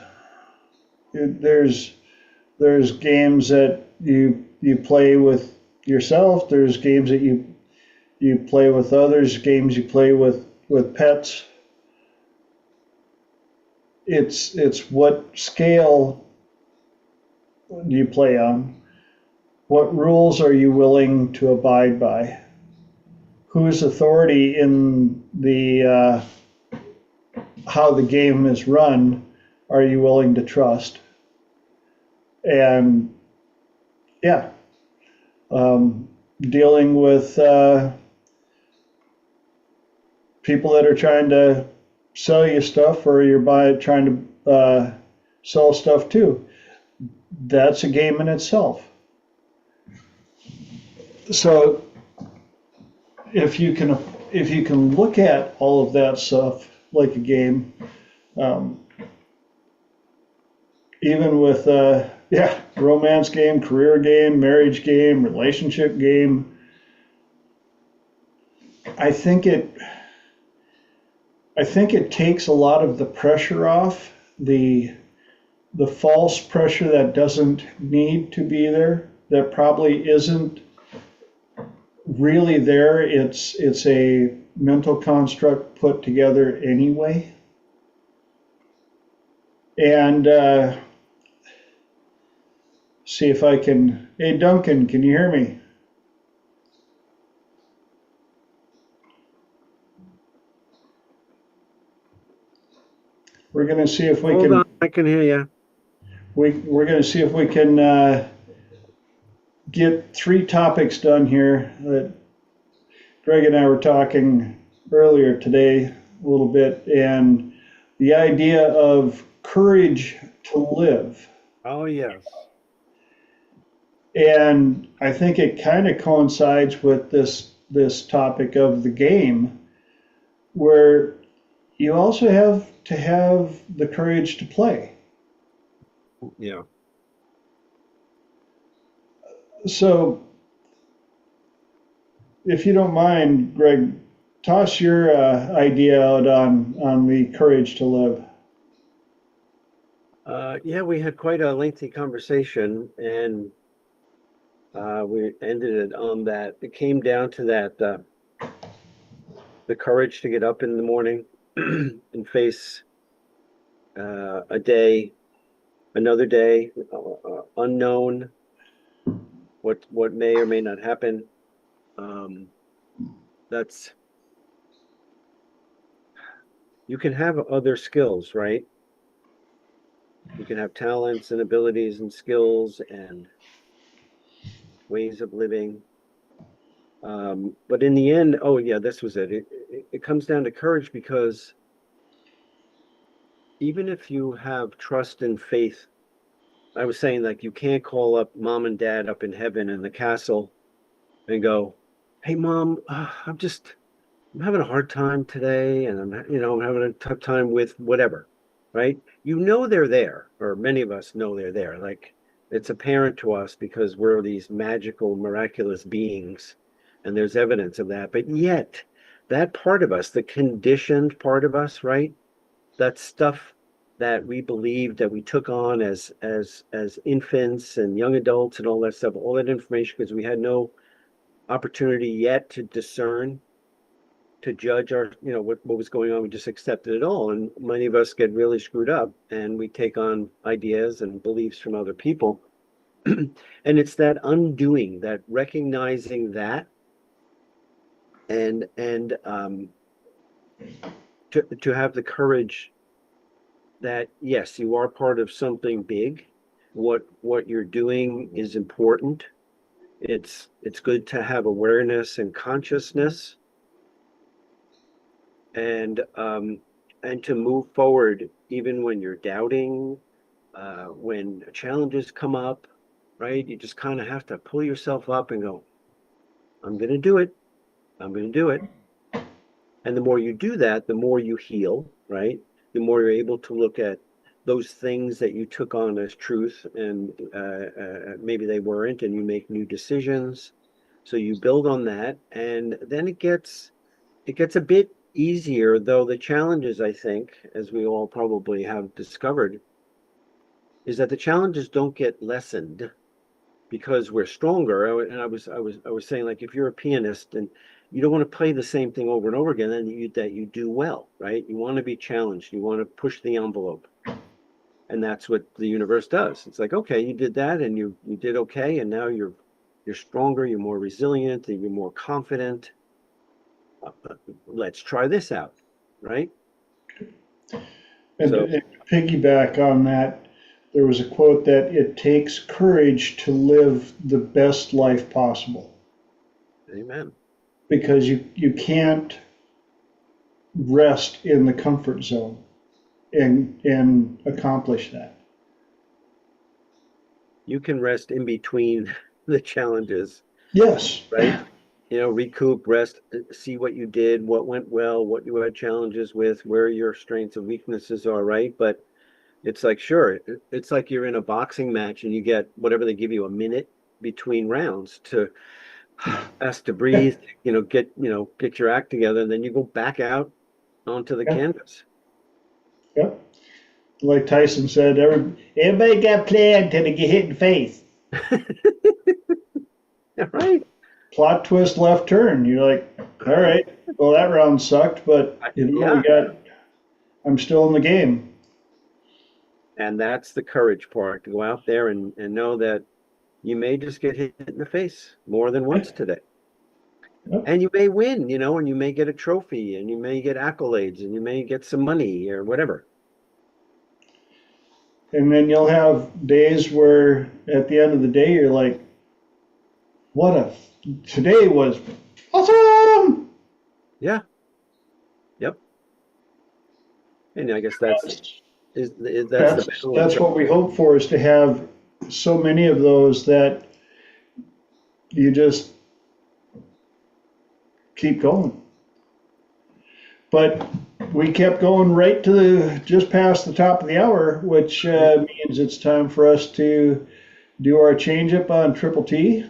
There's games that you play with yourself. There's games that you play with others. Games you play with pets. It's what scale do you play on? What rules are you willing to abide by? Whose authority in the how the game is run are you willing to trust? And yeah, dealing with people that are trying to sell you stuff, or you're trying to sell stuff too. That's a game in itself. So if you can look at all of that stuff like a game, um, even with romance game, career game, marriage game, relationship game, I think it takes a lot of the pressure off, the false pressure that doesn't need to be there, that probably isn't really there. It's a mental construct put together anyway. And see if I can. Hey, Duncan, can you hear me? We're going to see if we
Hold
can.
on, I can hear you.
We're going to see if we can get 3 topics done here that Greg and I were talking earlier today a little bit, and the idea of courage to live.
Oh, yes.
And I think it kind of coincides with this topic of the game, where you also have to have the courage to play.
Yeah.
So, if you don't mind, Greg, toss your idea out on the courage to live.
Yeah, we had quite a lengthy conversation, and we ended it on that. It came down to that, the courage to get up in the morning and face a day, another day, unknown, what may or may not happen. That's You can have other skills, right? You can have talents and abilities and skills and ways of living. But in the end, oh yeah, this was it. It comes down to courage, because even if you have trust and faith, I was saying, like, you can't call up mom and dad up in heaven in the castle and go, "Hey, mom, I'm having a hard time today, and I'm having a tough time with whatever," right? You know they're there, or many of us know they're there. Like, it's apparent to us because we're these magical, miraculous beings, and there's evidence of that. But yet, that part of us, the conditioned part of us, right? That stuff that we believed, that we took on as infants and young adults and all that stuff, all that information, because we had no opportunity yet to discern, to judge what was going on. We just accepted it all, and many of us get really screwed up, and we take on ideas and beliefs from other people. And it's that undoing, that recognizing that, and to have the courage that, yes, you are part of something big. What you're doing is important. It's good to have awareness and consciousness, and to move forward even when you're doubting, when challenges come up, right? You just kind of have to pull yourself up and go, "I'm going to do it. I'm going to do it." And the more you do that, the more you heal, right? The more you're able to look at those things that you took on as truth, and maybe they weren't, and you make new decisions. So you build on that, and then it gets a bit easier, though the challenges, I think, as we all probably have discovered, is that the challenges don't get lessened because we're stronger. And I was saying, like, if you're a pianist and you don't want to play the same thing over and over again, then you do well, right? You want to be challenged. You want to push the envelope. And that's what the universe does. It's like, okay, you did that, and you did okay, and now you're stronger, you're more resilient, and you're more confident. Let's try this out, right?
And
So
to piggyback on that, there was a quote that it takes courage to live the best life possible,
Amen.
because you can't rest in the comfort zone and accomplish that.
You can rest in between the challenges,
Yes.
right? Recoup, rest, see what you did, what went well, what you had challenges with, where your strengths and weaknesses are, right? But it's like, sure, it's like you're in a boxing match and you get whatever they give you, a minute between rounds to ask to breathe, get your act together, and then you go back out onto the
Yeah.
canvas.
Yep. Like Tyson said, everybody got planned till they get hit in the face.
Right.
Plot twist, left turn. You're like, all right, well, that round sucked, but I'm still in the game.
And that's the courage part, to go out there and know that you may just get hit in the face more than once today.
Yep.
And you may win, and you may get a trophy, and you may get accolades, and you may get some money or whatever.
And then you'll have days where at the end of the day, you're like, today was awesome.
Yeah. Yep. And I guess that's the balance.
That's what we hope for, is to have so many of those that you just keep going. But we kept going right to just past the top of the hour, which means it's time for us to do our change up on Triple T.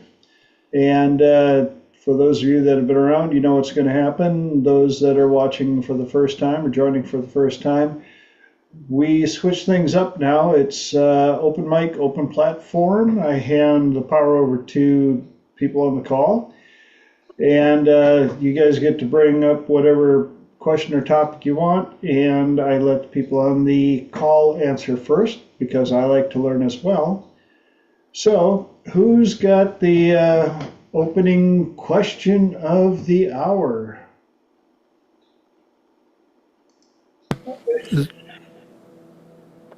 And for those of you that have been around, you know what's going to happen. Those that are watching for the first time or joining for the first time, we switch things up now. It's open mic, open platform. I hand the power over to people on the call. And you guys get to bring up whatever question or topic you want, and I let the people on the call answer first, because I like to learn as well. So, who's got the opening question of the hour?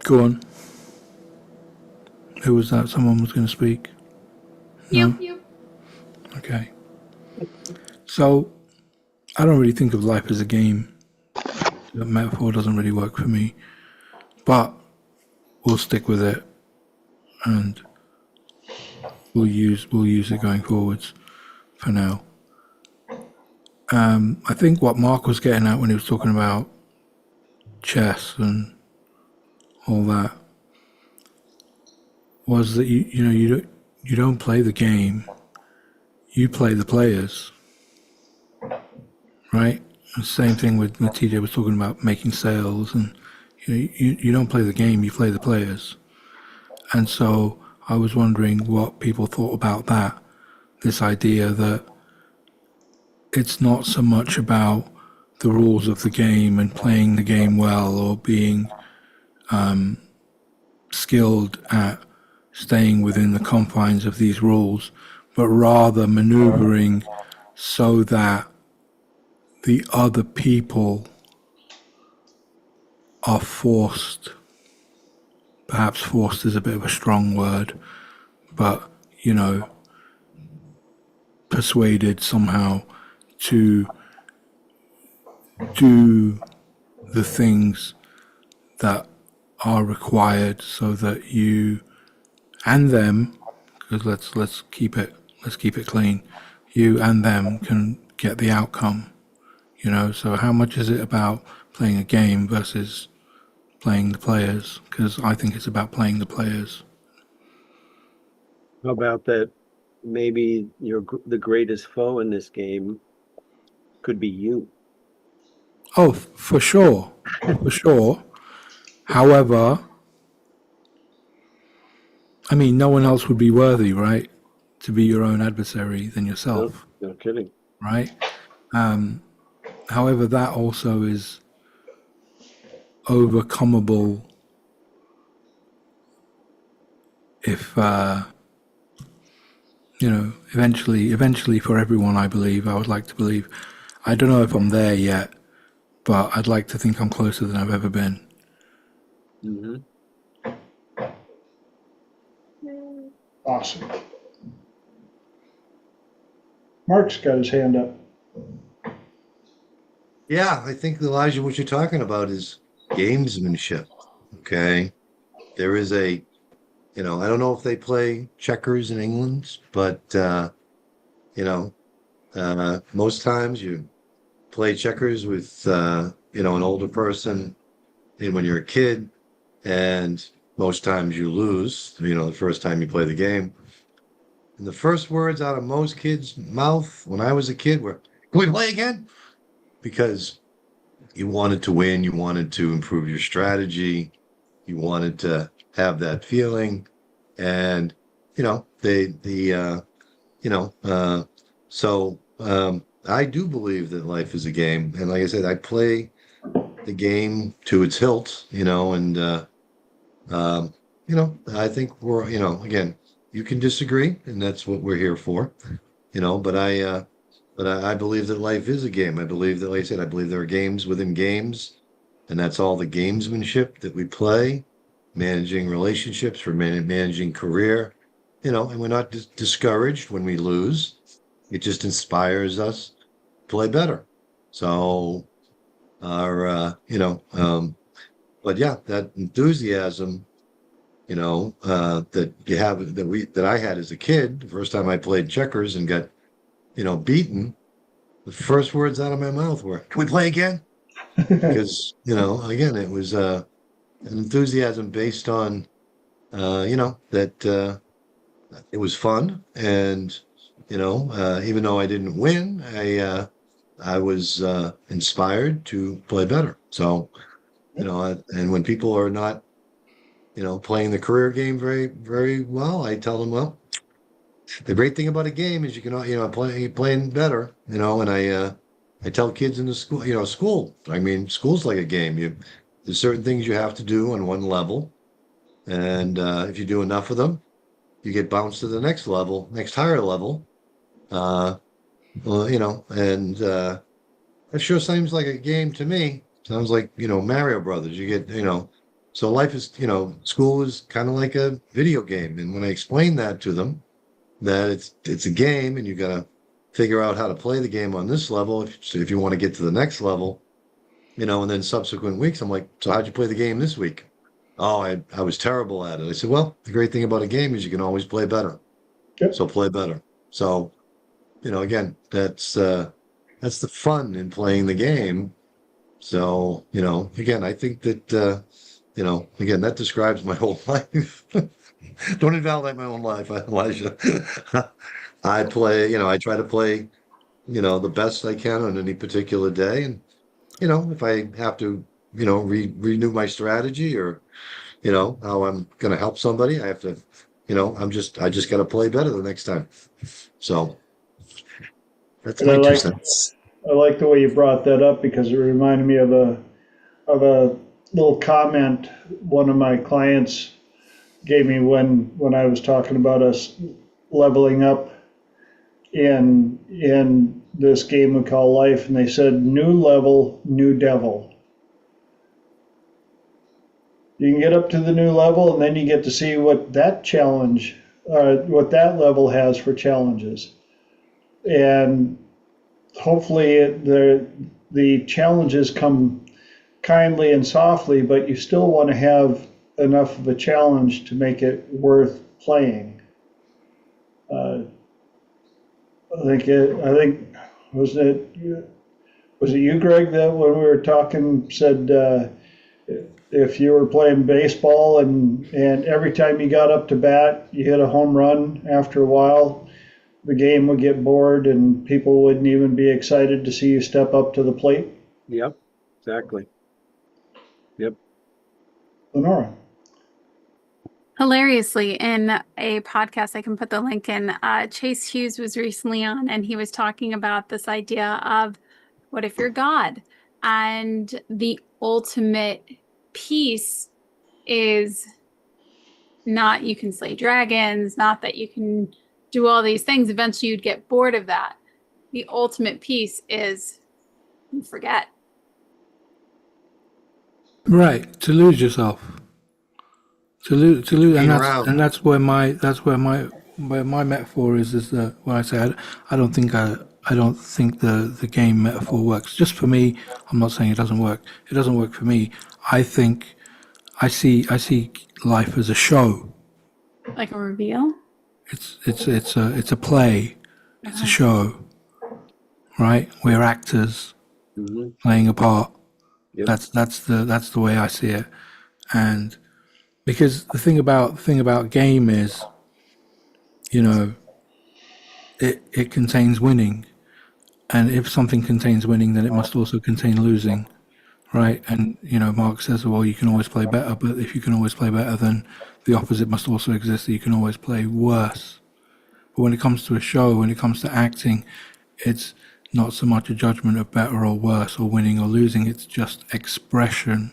Go on. Who was that? Someone was going to speak? No?
You.
Okay. So, I don't really think of life as a game. That metaphor doesn't really work for me. But we'll stick with it, and we'll use it going forwards for now. I think what Mark was getting at when he was talking about chess and all that was that you don't play the game, you play the players, right? The same thing with TJ was talking about making sales, and you don't play the game, you play the players. And so I was wondering what people thought about that, this idea that it's not so much about the rules of the game and playing the game well or being skilled at staying within the confines of these rules, but rather maneuvering so that the other people are forced, perhaps forced is a bit of a strong word, but, persuaded somehow to do the things that are required so that you and them, because let's keep it clean, you and them can get the outcome. So how much is it about playing a game versus playing the players? Because I think it's about playing the players.
How about that? Maybe the greatest foe in this game could be you.
Oh, for sure. For sure. However, I mean, no one else would be worthy, right, to be your own adversary than yourself.
No kidding.
Right? However, that also is overcomable if, eventually for everyone, I believe, I would like to believe. I don't know if I'm there yet, but I'd like to think I'm closer than I've ever been.
Mm-hmm.
Awesome. Mark's got his hand up.
Yeah, I think, Elijah, what you're talking about is gamesmanship. Okay. There is I don't know if they play checkers in England, but, you know, most times you play checkers with, an older person and when you're a kid, and most times you lose, the first time you play the game. And the first words out of most kids' mouth when I was a kid were, "Can we play again?" Because you wanted to win, you wanted to improve your strategy, you wanted to have that feeling. And, you know, uh, I do believe that life is a game. And like I said, I play the game to its hilt, and, I think again, you can disagree, and that's what we're here for, but I believe that life is a game. I believe that, like I said, I believe there are games within games, and that's all the gamesmanship that we play, managing relationships, we're managing career, and we're not discouraged when we lose. It just inspires us to play better. So, our, but yeah, that enthusiasm, that I had as a kid, the first time I played checkers and got, beaten, the first words out of my mouth were, "Can we play again?" Because, again, it was an enthusiasm based on, that it was fun. And, even though I didn't win, I was inspired to play better. So, and when people are not, playing the career game very, very well, I tell them, well, the great thing about a game is you can, playing better, and I tell kids in the school, I mean, school's like a game. There's certain things you have to do on one level. And if you do enough of them, you get bounced to the next level, next higher level. Uh, and it sure seems like a game to me. Sounds like, Mario Brothers. You get, so life is, school is kind of like a video game. And when I explain that to them, that it's a game and you got to figure out how to play the game on this level if you want to get to the next level, and then subsequent weeks, I'm like, so how'd you play the game this week? Oh, I was terrible at it. I said, well, the great thing about a game is you can always play better.
Yep.
So play better. So, again, that's the fun in playing the game. So, again, I think that, again, that describes my whole life. Don't invalidate my own life, Elijah. I try to play, the best I can on any particular day. And, if I have to, renew my strategy or, how I'm going to help somebody, I have to, I just got to play better the next time. So that's
And I
my two
like
cents.
I like the way you brought that up because it reminded me of a little comment one of my clients gave me when I was talking about us leveling up in this game we call life, and they said, "New level, new devil." You can get up to the new level, and then you get to see what that challenge, what that level has for challenges, and hopefully the challenges come kindly and softly, but you still want to have enough of a challenge to make it worth playing. Uh, I think was it you, Greg, that when we were talking said if you were playing baseball and every time you got up to bat you hit a home run, after a while the game would get bored and people wouldn't even be excited to see you step up to the plate.
Yep, exactly. Yep.
Lenora.
Hilariously, in a podcast, I can put the link in, Chase Hughes was recently on, and he was talking about this idea of what if you're God? And the ultimate peace is not you can slay dragons, not that you can do all these things. Eventually, you'd get bored of that. The ultimate peace is you forget.
Right, to lose yourself. To lose,
Being around.
and where my metaphor is that when I say I don't think the game metaphor works. Just for me, I'm not saying it doesn't work. It doesn't work for me. I think I see life as a show.
Like a reveal?
It's a play. It's a show, right? We're actors
Hmm.
playing a part.
Yep.
That's the way I see it. And because the thing about game is, you know, it contains winning, and if something contains winning, then it must also contain losing, right? And Mark says, well, you can always play better, but if you can always play better, then the opposite must also exist, that you can always play worse. But when it comes to a show, when it comes to acting, it's not so much a judgment of better or worse or winning or losing, it's just expression.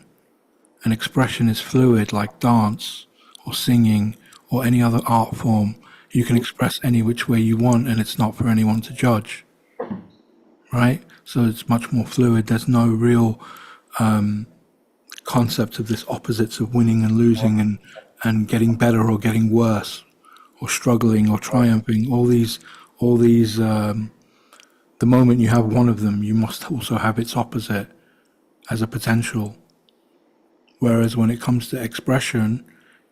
And expression is fluid, like dance or singing or any other art form. You can express any which way you want, and it's not for anyone to judge, right? So it's much more fluid. There's no real concept of this opposites of winning and losing and getting better or getting worse or struggling or triumphing. All these. The moment you have one of them, you must also have its opposite as a potential. Whereas when it comes to expression,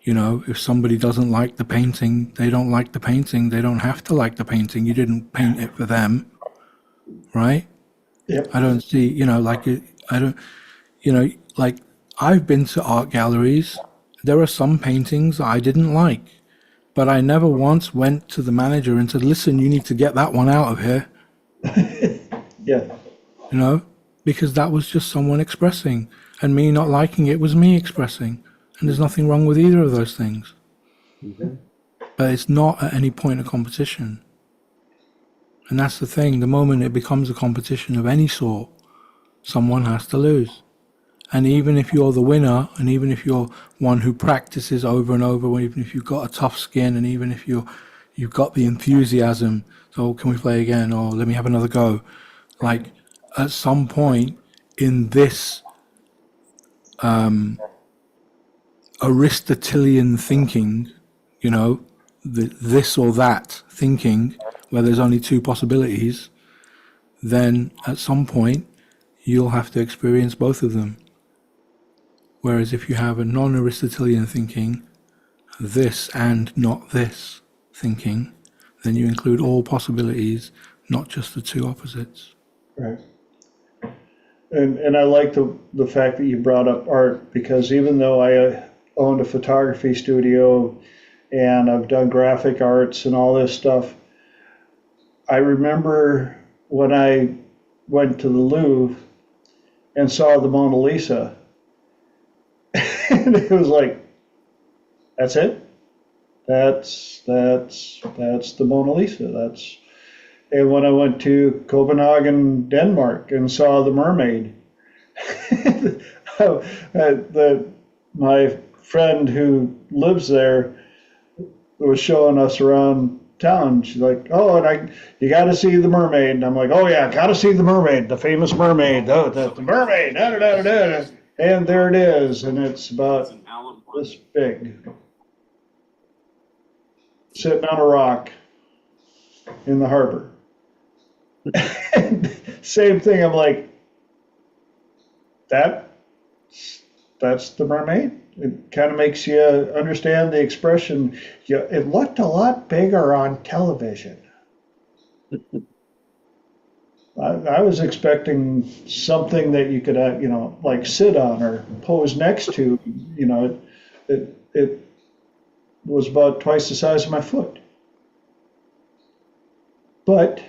if somebody doesn't like the painting, they don't like the painting. They don't have to like the painting. You didn't paint it for them, right?
Yep.
I don't see, I don't, like I've been to art galleries. There are some paintings I didn't like, but I never once went to the manager and said, listen, you need to get that one out of here,
Yeah.
because that was just someone expressing, and me not liking it was me expressing. And there's nothing wrong with either of those things.
Hmm.
But it's not at any point a competition. And that's the thing. The moment it becomes a competition of any sort, someone has to lose. And even if you're the winner, and even if you're one who practices over and over, even if you've got a tough skin, and even if you've got the enthusiasm, so can we play again, or let me have another go, like at some point in this Aristotelian thinking, this or that thinking, where there's only two possibilities, then at some point you'll have to experience both of them. Whereas if you have a non-Aristotelian thinking, this and not this thinking, then you include all possibilities, not just the two opposites.
Right. And I like the fact that you brought up art, because even though I owned a photography studio and I've done graphic arts and all this stuff, I remember when I went to the Louvre and saw the Mona Lisa, and it was like, that's it? That's the Mona Lisa. And when I went to Copenhagen, Denmark, and saw the mermaid, my friend who lives there was showing us around town. She's like, "Oh, and you got to see the mermaid." And I'm like, "Oh yeah, got to see the mermaid, the famous mermaid. Oh, the mermaid." Da, da, da, da, da. And there it is, and it's about this big, sitting on a rock in the harbor. Same thing. I'm like, that's the mermaid. It kind of makes you understand the expression. Yeah, it looked a lot bigger on television. I was expecting something that you could, like sit on or pose next to. It was about twice the size of my foot. But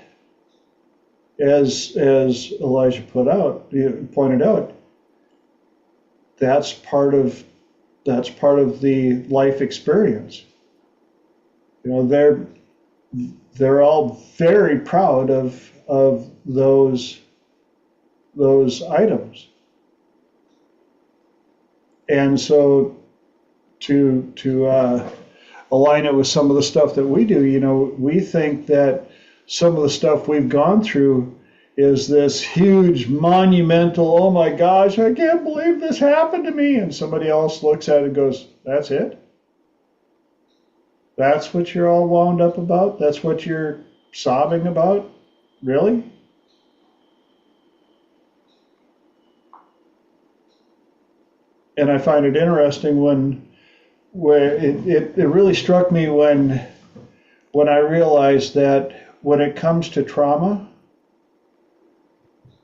as Elijah pointed out, that's part of the life experience. They're all very proud of those items, and so to align it with some of the stuff that we do, we think that some of the stuff we've gone through is this huge monumental, oh my gosh, I can't believe this happened to me. And somebody else looks at it and goes, that's it? That's what you're all wound up about? That's what you're sobbing about? Really? And I find it interesting where it really struck me when I realized that when it comes to trauma,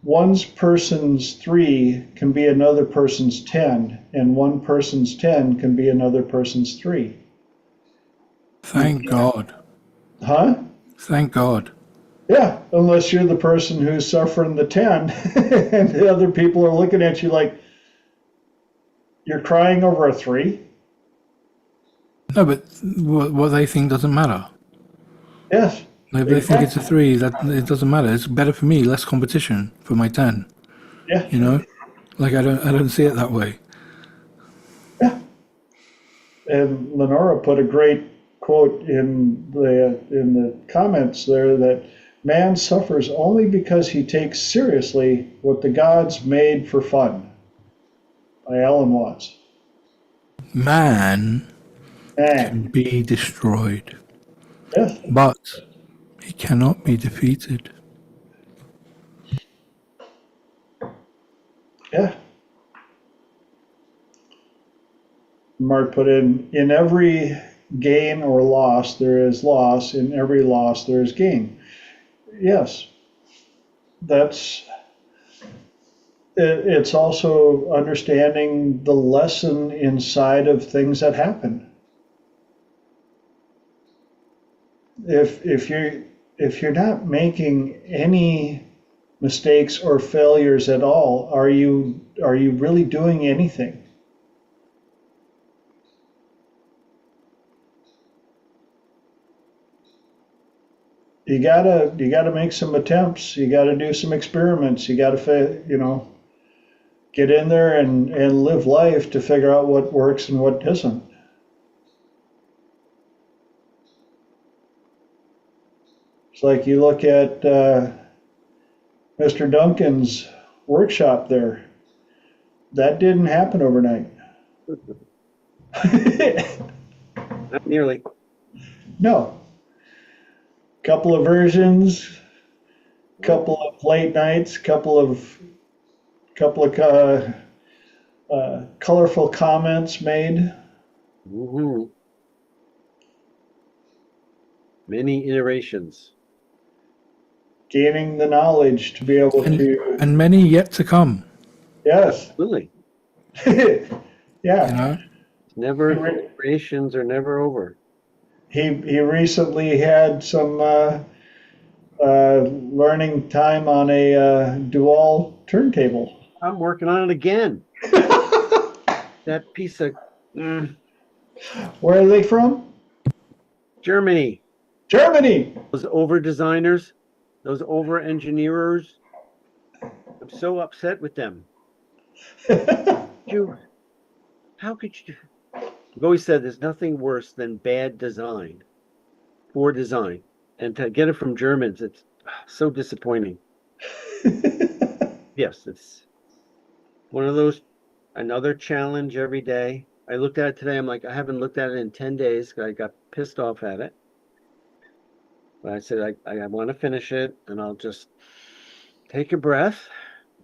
one person's 3 can be another person's 10, and one person's 10 can be another person's 3.
Thank God.
Huh?
Thank God.
Yeah, unless you're the person who's suffering the 10, and the other people are looking at you like, you're crying over a 3?
No, but what they think doesn't matter.
Yes.
If they think it's a 3, that it doesn't matter. It's better for me, less competition for my 10.
Yeah.
You know, like I don't see it that way.
Yeah. And Lenora put a great quote in the comments there that man suffers only because he takes seriously what the gods made for fun. By Alan Watts.
Man can
Man.
be destroyed,
Yes.
but he cannot be defeated.
Yeah. Mark put in every gain or loss there is loss, in every loss there is gain. Yes, that's it's also understanding the lesson inside of things that happen. If you're not making any mistakes or failures at all, are you really doing anything? You gotta make some attempts. You gotta do some experiments. You gotta get in there and live life to figure out what works and what doesn't. It's like you look at Mr. Duncan's workshop there. That didn't happen overnight.
Not nearly.
No. Couple of versions, couple of late nights, couple of colorful comments made.
Mm-hmm. Many iterations.
Gaining the knowledge to be able to.
And many yet to come.
Yes.
Absolutely.
You
Yeah.
know,
Iterations are never over.
He recently had some learning time on a dual turntable.
I'm working on it again. That piece of
Where are they from?
Germany.
Germany.
Those over designers, those over engineers. I'm so upset with them. How could you? I've always said there's nothing worse than bad design, poor design. And to get it from Germans, it's so disappointing. Yes, it's one of those, another challenge every day. I looked at it today. I'm like, I haven't looked at it in 10 days. I got pissed off at it. But I said, I want to finish it and I'll just take a breath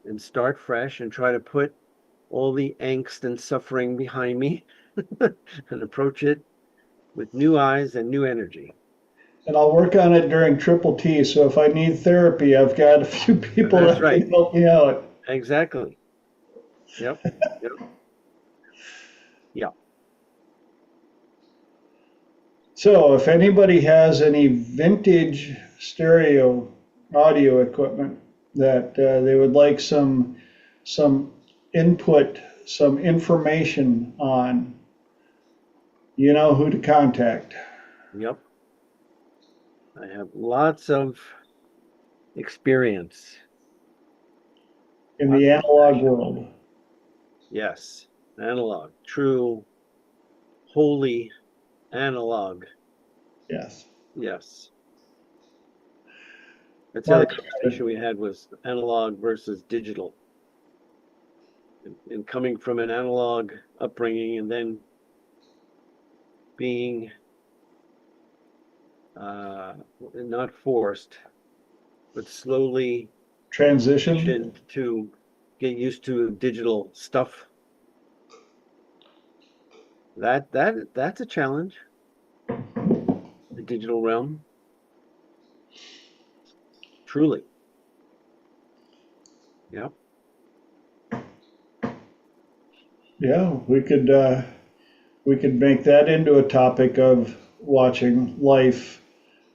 and start fresh and try to put all the angst and suffering behind me and approach it with new eyes and new energy.
And I'll work on it during Triple T. So if I need therapy, I've got a few people
That's
that
right.
can help me out.
Exactly. Yep. Yeah.
So if anybody has any vintage stereo audio equipment that they would like some input, some information on, you know who to contact.
Yep. I have lots of experience
In the analog world.
Yes. Analog. True. Holy analog.
Yes.
Yes. That's the other conversation we had was analog versus digital. And coming from an analog upbringing and then being uh, not forced, but slowly
Transition.
to get used to digital stuff. That's a challenge. The digital realm, truly. Yeah.
Yeah, we could make that into a topic of watching life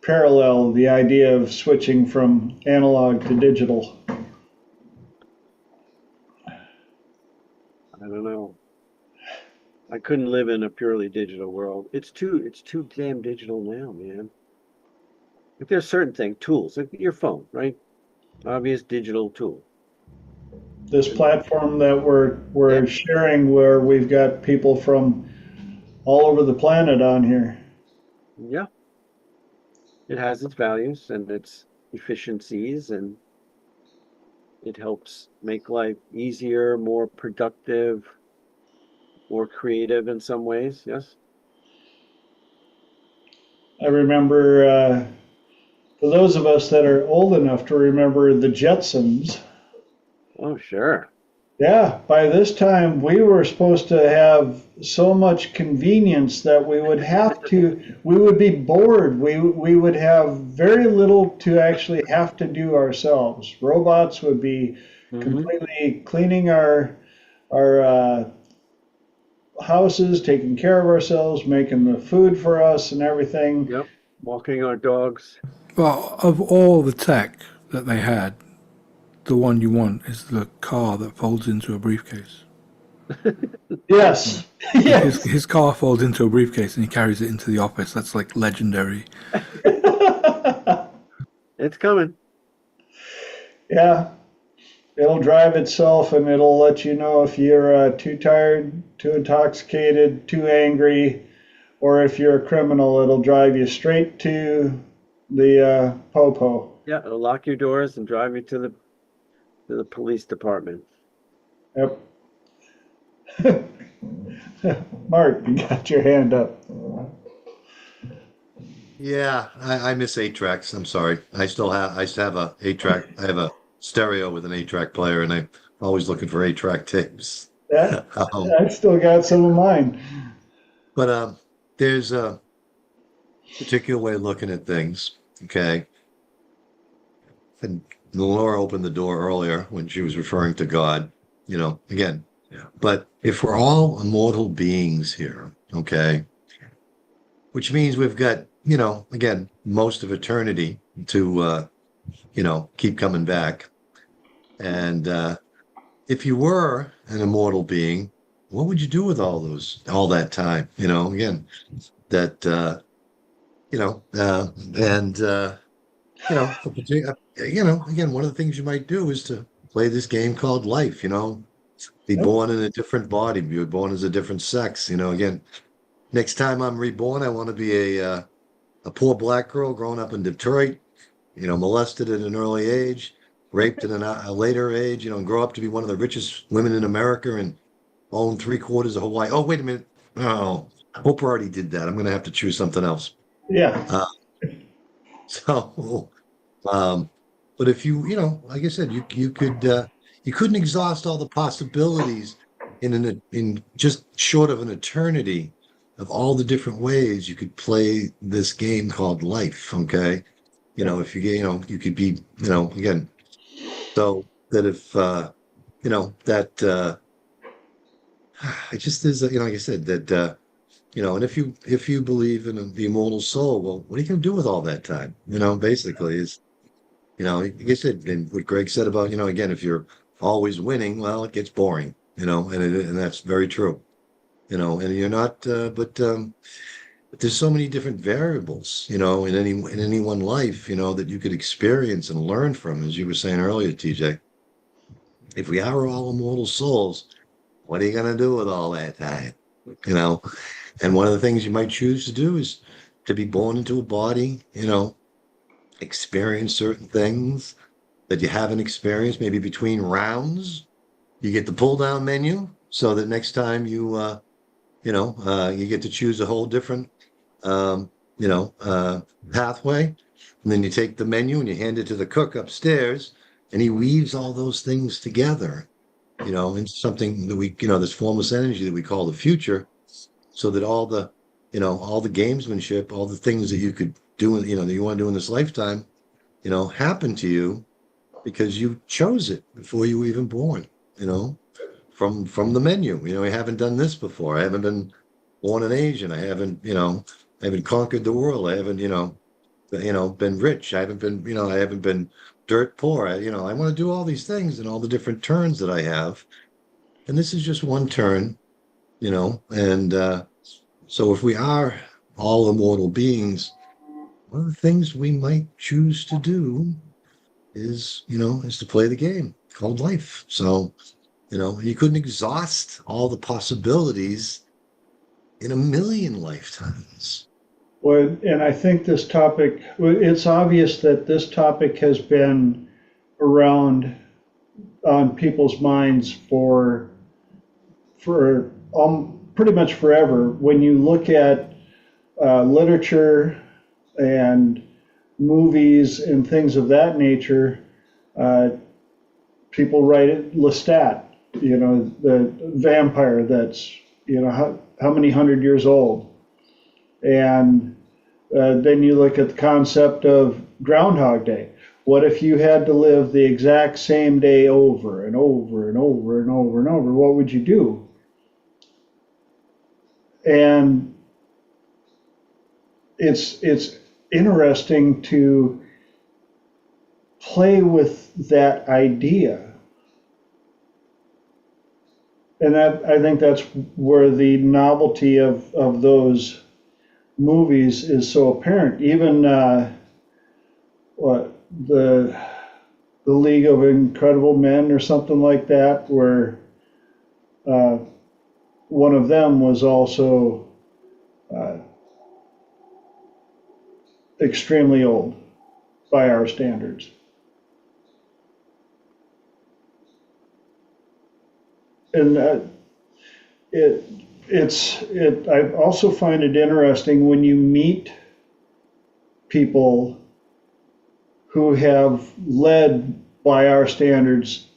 parallel, the idea of switching from analog to digital.
I don't know. I couldn't live in a purely digital world. It's too damn digital now, man. If there's certain things, tools, like your phone, right? Obvious digital tool.
This
And
platform that we're
yeah,
sharing, where we've got people from all over the planet on here.
yeah, it has its values and its efficiencies, and it helps make life easier, more productive, more creative in some ways. Yes.
I remember, for those of us that are old enough to remember the Jetsons,
Oh, sure.
yeah, by this time we were supposed to have so much convenience that we would be bored. We would have very little to actually have to do ourselves. Robots would be
Hmm.
completely cleaning our houses, taking care of ourselves, making the food for us and everything.
Yep. Walking our dogs.
Well, of all the tech that they had, the one you want is the car that folds into a briefcase.
Yes, yes.
His car folds into a briefcase and he carries it into the office. That's like legendary.
It's coming.
Yeah, it'll drive itself and it'll let you know if you're too tired, too intoxicated, too angry, or if you're a criminal. It'll drive you straight to the popo.
Yeah, it'll lock your doors and drive you to the police department.
Yep. Mark, you got your hand up.
Yeah, I miss 8 tracks. I'm sorry. I still have a 8 track. I have a stereo with an 8 track player, and I'm always looking for 8 track tapes.
That
Um,
I've still got some of mine.
but there's a particular way of looking at things. Okay, and Laura opened the door earlier when she was referring to God. Again. Yeah. But if we're all immortal beings here, okay, which means we've got, again, most of eternity to, keep coming back. And if you were an immortal being, what would you do with all that time? Again, that, and, again, one of the things you might do is to play this game called life, be
Yep.
born in a different body, be born as a different sex, again, next time I'm reborn, I want to be a poor black girl growing up in Detroit, molested at an early age, raped at a later age, and grow up to be one of the richest women in America and own 3/4 of Hawaii. Oh, wait a minute. Oh, Hope already did that. I'm going to have to choose something else.
Yeah.
Uh, so, um, but if like I said, you couldn't exhaust all the possibilities in just short of an eternity of all the different ways you could play this game called life. Okay, if you could be, again, so that if that it just is, like I said, that and if you believe in the immortal soul, well, what are you going to do with all that time? Basically is like I said, and what Greg said about, again, if you're always winning, well, it gets boring, and that's very true, and you're not, but there's so many different variables, in any one life, that you could experience and learn from, as you were saying earlier, TJ. If we are all immortal souls, what are you going to do with all that time? You know, and one of the things you might choose to do is to be born into a body, experience certain things that you haven't experienced, maybe between rounds. You get the pull down menu so that next time you get to choose a whole different, um, pathway. And then you take the menu and you hand it to the cook upstairs, and he weaves all those things together, into something that this formless energy that we call the future, so that all the gamesmanship, all the things that you could do, that you want to do in this lifetime, happen to you because you chose it before you were even born, you know, from the menu. I haven't done this before. I haven't been born an Asian. I haven't conquered the world. I haven't, been rich. I haven't been dirt poor. I want to do all these things and all the different turns that I have. And this is just one turn, and so if we are all immortal beings, one of the things we might choose to do is to play the game called life. So, you couldn't exhaust all the possibilities in a million lifetimes.
Well, and I think this topic, it's obvious that this topic has been around on people's minds for pretty much forever. When you look at literature and movies and things of that nature, people write it, Lestat, the vampire that's, how many hundred years old. And then you look at the concept of Groundhog Day. What if you had to live the exact same day over and over and over and over and over? What would you do? And it's interesting to play with that idea. And I think that's where the novelty of those movies is so apparent. Even the League of Incredible Men or something like that, where one of them was also extremely old by our standards. And I also find it interesting when you meet people who have led, by our standards,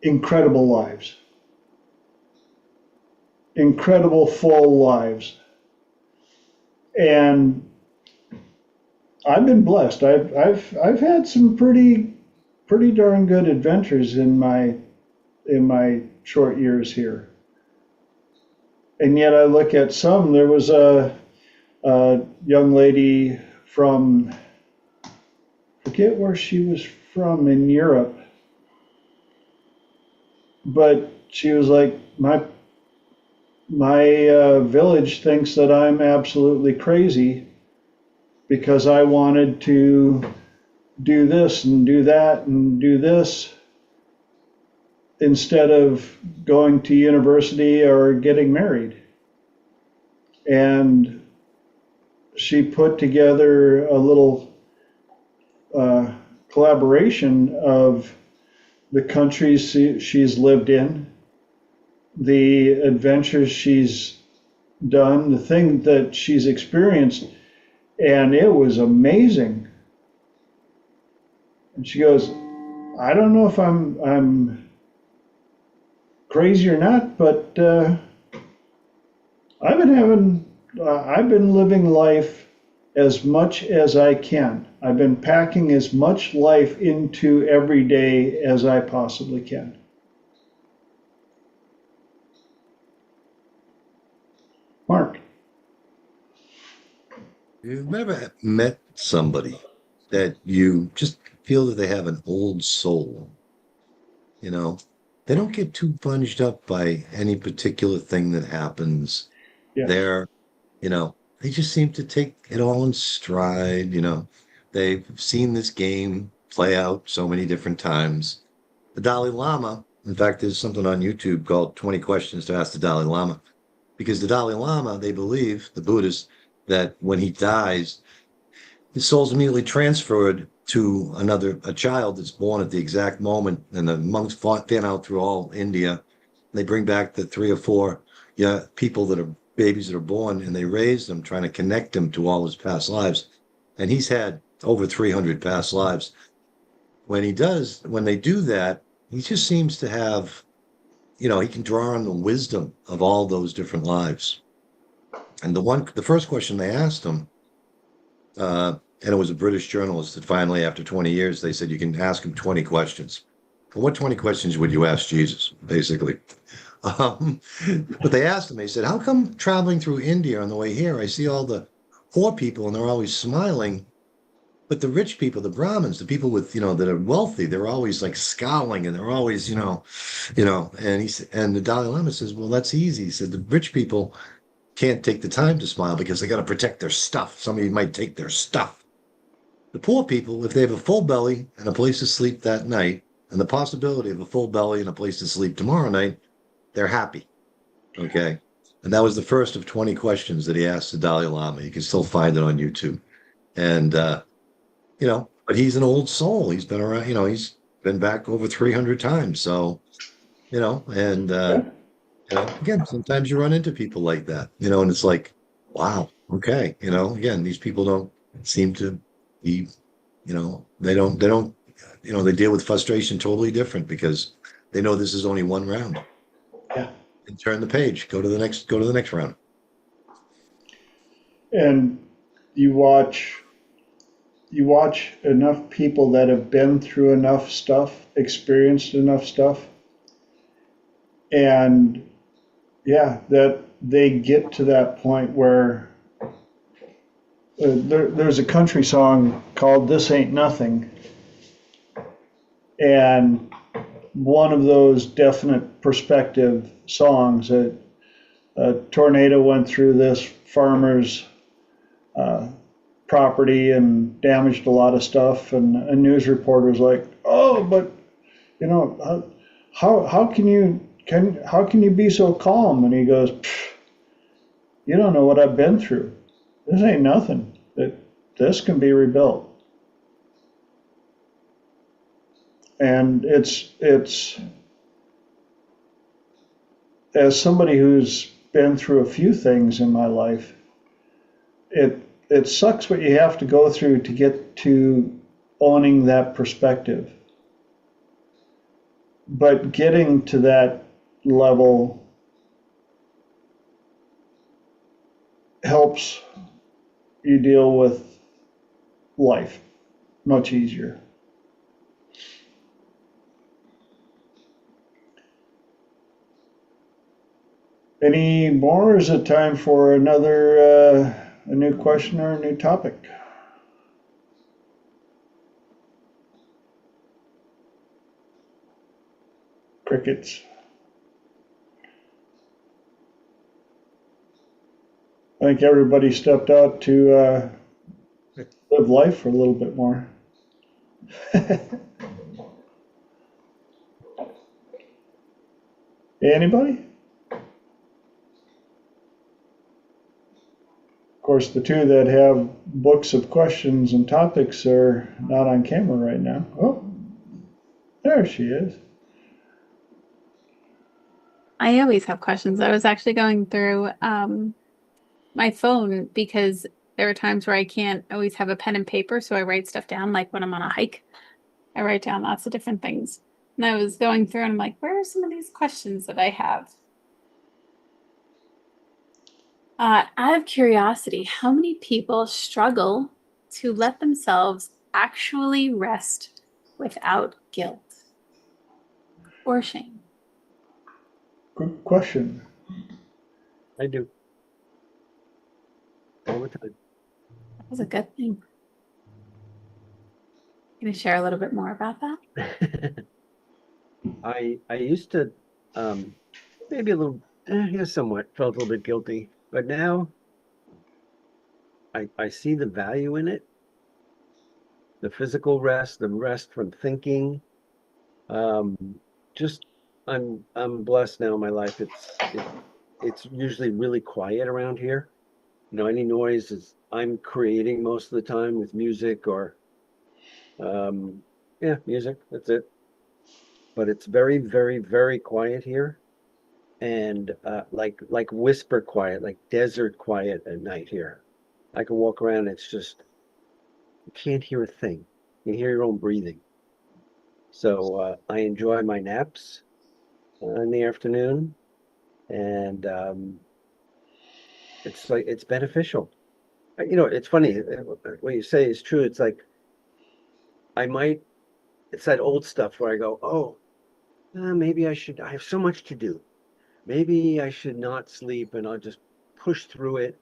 incredible lives, incredible full lives. And I've been blessed. I've had some pretty darn good adventures in my short years here. And yet I look at some. There was a young lady from, forget where she was from in Europe, but she was like, my village thinks that I'm absolutely crazy because I wanted to do this and do that and do this instead of going to university or getting married. And she put together a little collaboration of the countries she's lived in, the adventures she's done, the thing that she's experienced, and it was amazing. And she goes, I don't know if I'm crazy or not, but I've been living life as much as I can. I've been packing as much life into every day as I possibly can. Mark.
You've never met somebody that you just feel that they have an old soul, they don't get too bunged up by any particular thing that happens.
Yeah.
They just seem to take it all in stride. They've seen this game play out so many different times. The Dalai Lama, in fact, there's something on YouTube called 20 Questions to Ask the Dalai Lama, because the Dalai Lama, they believe, the Buddhists, that when he dies, his soul's immediately transferred to a child that's born at the exact moment. And the monks fan out through all India. They bring back the 3 or 4 people that are babies that are born, and they raise them trying to connect them to all his past lives. And he's had over 300 past lives. When they do that, he just seems to have, he can draw on the wisdom of all those different lives. And the first question they asked him, and it was a British journalist that finally, after 20 years, they said, you can ask him 20 questions. Well, what 20 questions would you ask Jesus, basically? Um, but they asked him, they said, how come traveling through India on the way here, I see all the poor people and they're always smiling, but the rich people, the Brahmins, the people with, that are wealthy, they're always like scowling and they're always, and the Dalai Lama says, well, that's easy. He said, the rich people can't take the time to smile because they got to protect their stuff. Somebody might take their stuff. The poor people, if they have a full belly and a place to sleep that night, and the possibility of a full belly and a place to sleep tomorrow night, they're happy. Okay. And that was the first of 20 questions that he asked the Dalai Lama. You can still find it on YouTube. And, but he's an old soul. He's been around, he's been back over 300 times. So, and, again, sometimes you run into people like that, and it's like, wow, okay. Again, these people don't seem to be, they don't, they deal with frustration totally different because they know this is only one round.
Yeah.
And turn the page, go to the next round.
And you watch enough people that have been through enough stuff, experienced enough stuff, and yeah, that they get to that point where there's a country song called "This Ain't Nothing," and one of those definite perspective songs. A tornado went through this farmer's property and damaged a lot of stuff, and a news reporter was like, "Oh, but how can you be so calm?" And he goes, "You don't know what I've been through. This ain't nothing. This can be rebuilt." And it's as somebody who's been through a few things in my life, it sucks what you have to go through to get to owning that perspective. But getting to that level helps you deal with life much easier. Any more, or is it time for another a new question or a new topic? Crickets. I think everybody stepped out to live life for a little bit more. Anybody? Of course, the two that have books of questions and topics are not on camera right now. Oh, there she is.
I always have questions. I was actually going through my phone because there are times where I can't always have a pen and paper, so I write stuff down. Like when I'm on a hike, I write down lots of different things. And I was going through and I'm like, where are some of these questions that I have? Out of curiosity, how many people struggle to let themselves actually rest without guilt or shame?
Good question.
I do. All the time.
That was a good thing. Can you share a little bit more about that?
I used to maybe a little somewhat felt a little bit guilty, but now I see the value in it. The physical rest, the rest from thinking. Um, just I'm blessed now in my life. It's usually really quiet around here. Any noise is I'm creating most of the time with music or music. That's it. But it's very, very, very quiet here. and like whisper quiet, like desert quiet at night here. I can walk around, it's just you can't hear a thing. You hear your own breathing. So I enjoy my naps in the afternoon, and it's like it's beneficial. It's funny. What you say is true. It's like I might. It's that old stuff where I go, oh, maybe I should. I have so much to do. Maybe I should not sleep, and I'll just push through it.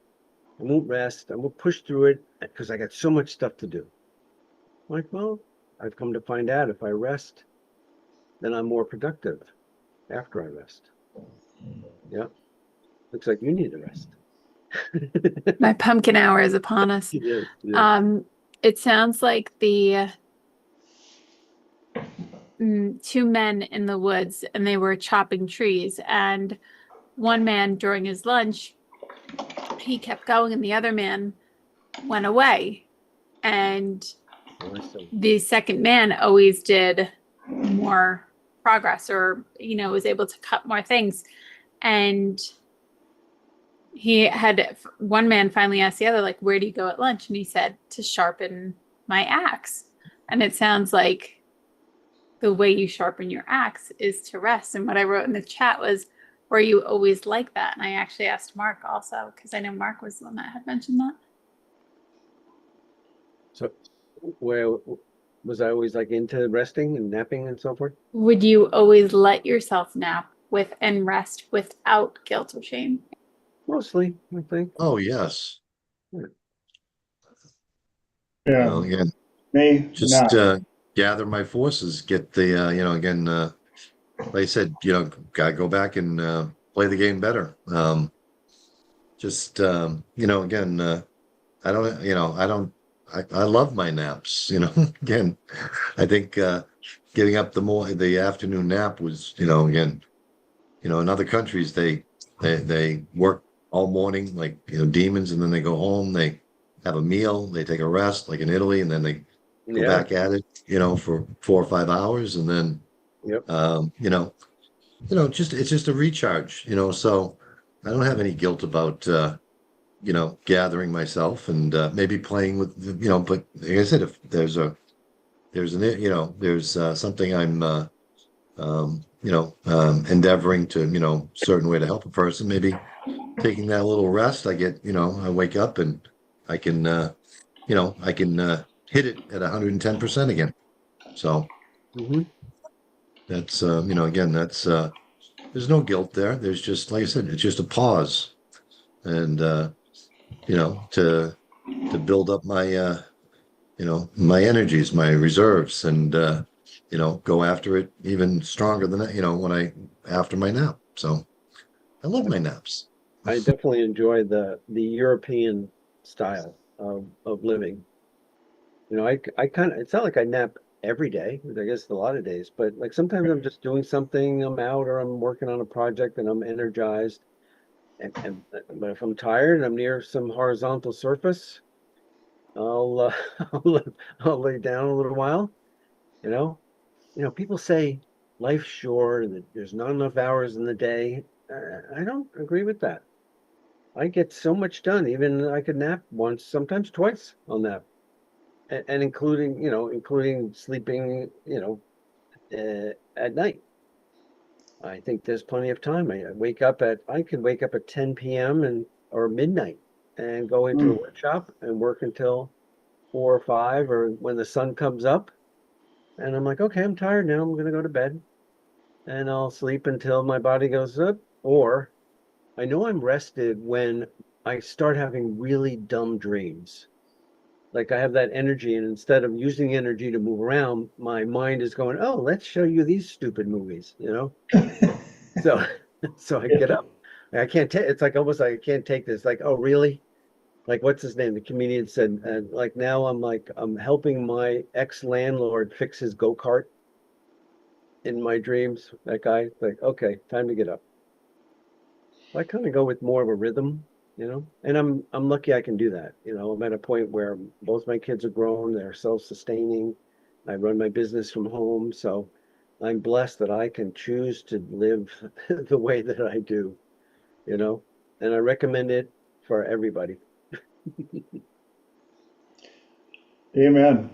I won't rest. I will push through it because I got so much stuff to do. Like, well, I've come to find out if I rest, then I'm more productive after I rest. Yeah. Looks like you need to rest.
My pumpkin hour is upon us.
Yes, yes.
It sounds like the two men in the woods, and they were chopping trees, and one man during his lunch, he kept going, and the other man went away. And
Awesome.
the second man always did more progress, or was able to cut more things. And he had one man finally asked the other, like, where do you go at lunch? And he said, to sharpen my axe. And it sounds like the way you sharpen your axe is to rest. And what I wrote in the chat was, were you always like that? And I actually asked Mark also, because I know Mark was the one that had mentioned that.
So where was I always like into resting and napping and so forth?
Would you always let yourself nap with and rest without guilt or shame?
Mostly, I think.
Oh, yes.
Yeah,
Again,
me
just
not.
gather my forces, get the, again, like I said, gotta go back and play the game better. Again, I love my naps, again, I think getting up the afternoon nap was, again, in other countries, they work all morning like, demons, and then they go home, they have a meal, they take a rest, like in Italy, and then they go
Yeah.
back at it, for 4 or 5 hours, and then,
Yep.
just it's just a recharge, so I don't have any guilt about gathering myself and maybe playing with but like I said, if there's something I'm endeavoring to, certain way to help a person, maybe taking that little rest, I wake up and I can hit it at 110% again. So
Mm-hmm.
that's again, that's there's no guilt there. There's just, like I said, it's just a pause, and to build up my my energies, my reserves, and go after it even stronger than that, after my nap. So I love my naps.
I definitely enjoy the European style of living. I kind of, it's not like I nap every day, I guess a lot of days, but like sometimes I'm just doing something, I'm out or I'm working on a project and I'm energized. But if I'm tired and I'm near some horizontal surface, I'll I'll lay down a little while, you know. People say life's short and that there's not enough hours in the day. I don't agree with that. I get so much done. Even I could nap once, sometimes twice on nap, and including sleeping, at night. I think there's plenty of time. I could wake up at 10 p.m. and or midnight and go into the
Mm.
workshop and work until 4 or 5 or when the sun comes up. And I'm like, okay, I'm tired now. I'm gonna go to bed and I'll sleep until my body goes up. Or I know I'm rested when I start having really dumb dreams. Like I have that energy, and instead of using energy to move around, my mind is going, "Oh, let's show you these stupid movies." So, so I get up. I can't take. It's like almost like I can't take this. Like, oh, really? Like, what's his name? The comedian said, like now I'm helping my ex-landlord fix his go-kart in my dreams. That guy, like, okay, time to get up. I kind of go with more of a rhythm, and I'm lucky I can do that. I'm at a point where both my kids are grown, they're self-sustaining. I run my business from home, so I'm blessed that I can choose to live the way that I do, you know, and I recommend it for everybody.
Amen.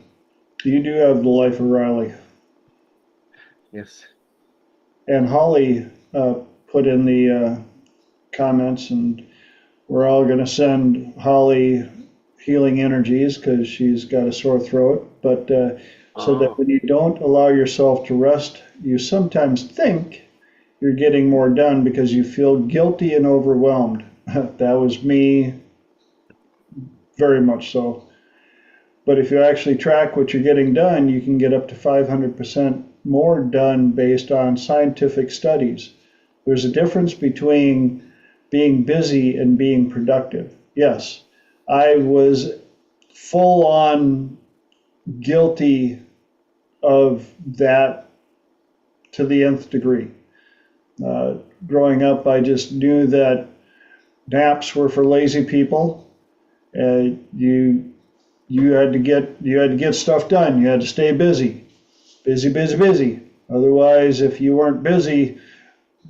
You do have the life of Riley.
Yes.
And Holly put in the comments, and we're all going to send Holly healing energies because she's got a sore throat. But so that
Oh,
when you don't allow yourself to rest, you sometimes think you're getting more done because you feel guilty and overwhelmed. That was me, very much so. But if you actually track what you're getting done, you can get up to 500% more done based on scientific studies. There's a difference between being busy and being productive. Yes, I was full on guilty of that to the nth degree. Growing up, I just knew that naps were for lazy people. You had to get stuff done. You had to stay busy, busy, busy, busy. Otherwise, if you weren't busy,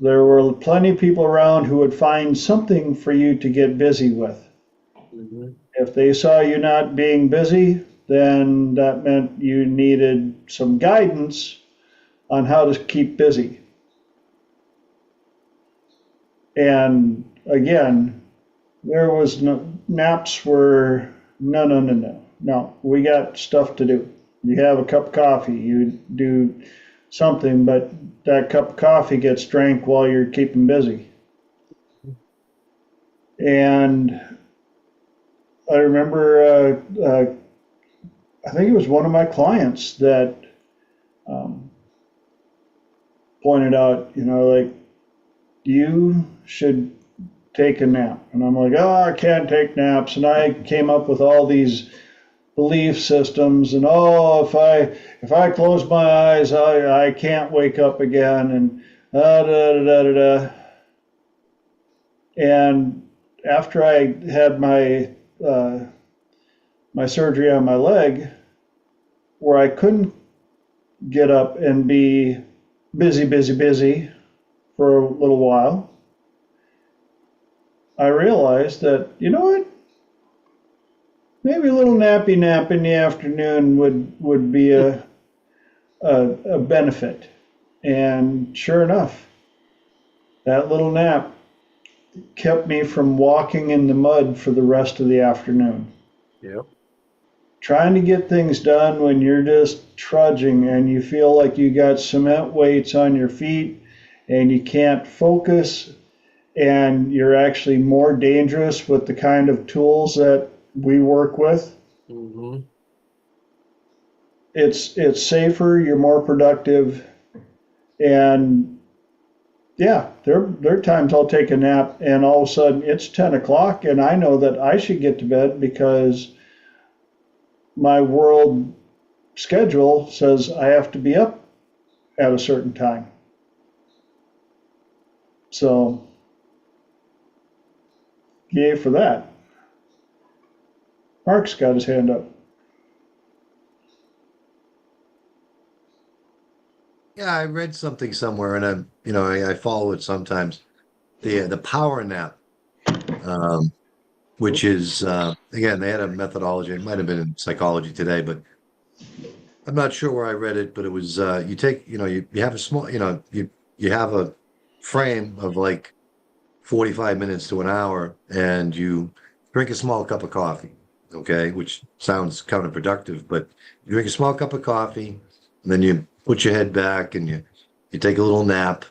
there were plenty of people around who would find something for you to get busy with.
mhm.
If they saw you not being busy, then that meant you needed some guidance on how to keep busy. And again, there was no naps were no, no, no, no, no. We got stuff to do. You have a cup of coffee, you do something, but that cup of coffee gets drank while you're keeping busy. And I remember, I think it was one of my clients that um, pointed out, like, you should take a nap. And I'm like, oh, I can't take naps. And I came up with all these belief systems, and oh, if I close my eyes, I can't wake up again, and da da da da da. And after I had uh, my surgery on my leg, where I couldn't get up and be busy, busy, busy for a little while, I realized that, you know what? Maybe a little nappy nap in the afternoon would be a benefit. And sure enough, that little nap kept me from walking in the mud for the rest of the afternoon.
Yep.
Trying to get things done when you're just trudging and you feel like you got cement weights on your feet and you can't focus, and you're actually more dangerous with the kind of tools that we work with.
Hmm.
It's safer, you're more productive, and yeah, there are times I'll take a nap and all of a sudden it's 10 o'clock and I know that I should get to bed because my world schedule says I have to be up at a certain time. So, yay for that. Mark's got his hand up.
Yeah, I read something somewhere, and I follow it sometimes. The power nap, um, which is again, they had a methodology. It might have been in Psychology Today, but I'm not sure where I read it. But it was you take, you have a small, you have a frame of like 45 minutes to an hour, and you drink a small cup of coffee. Okay, which sounds counterproductive, but you drink a small cup of coffee, and then you put your head back and you take a little nap,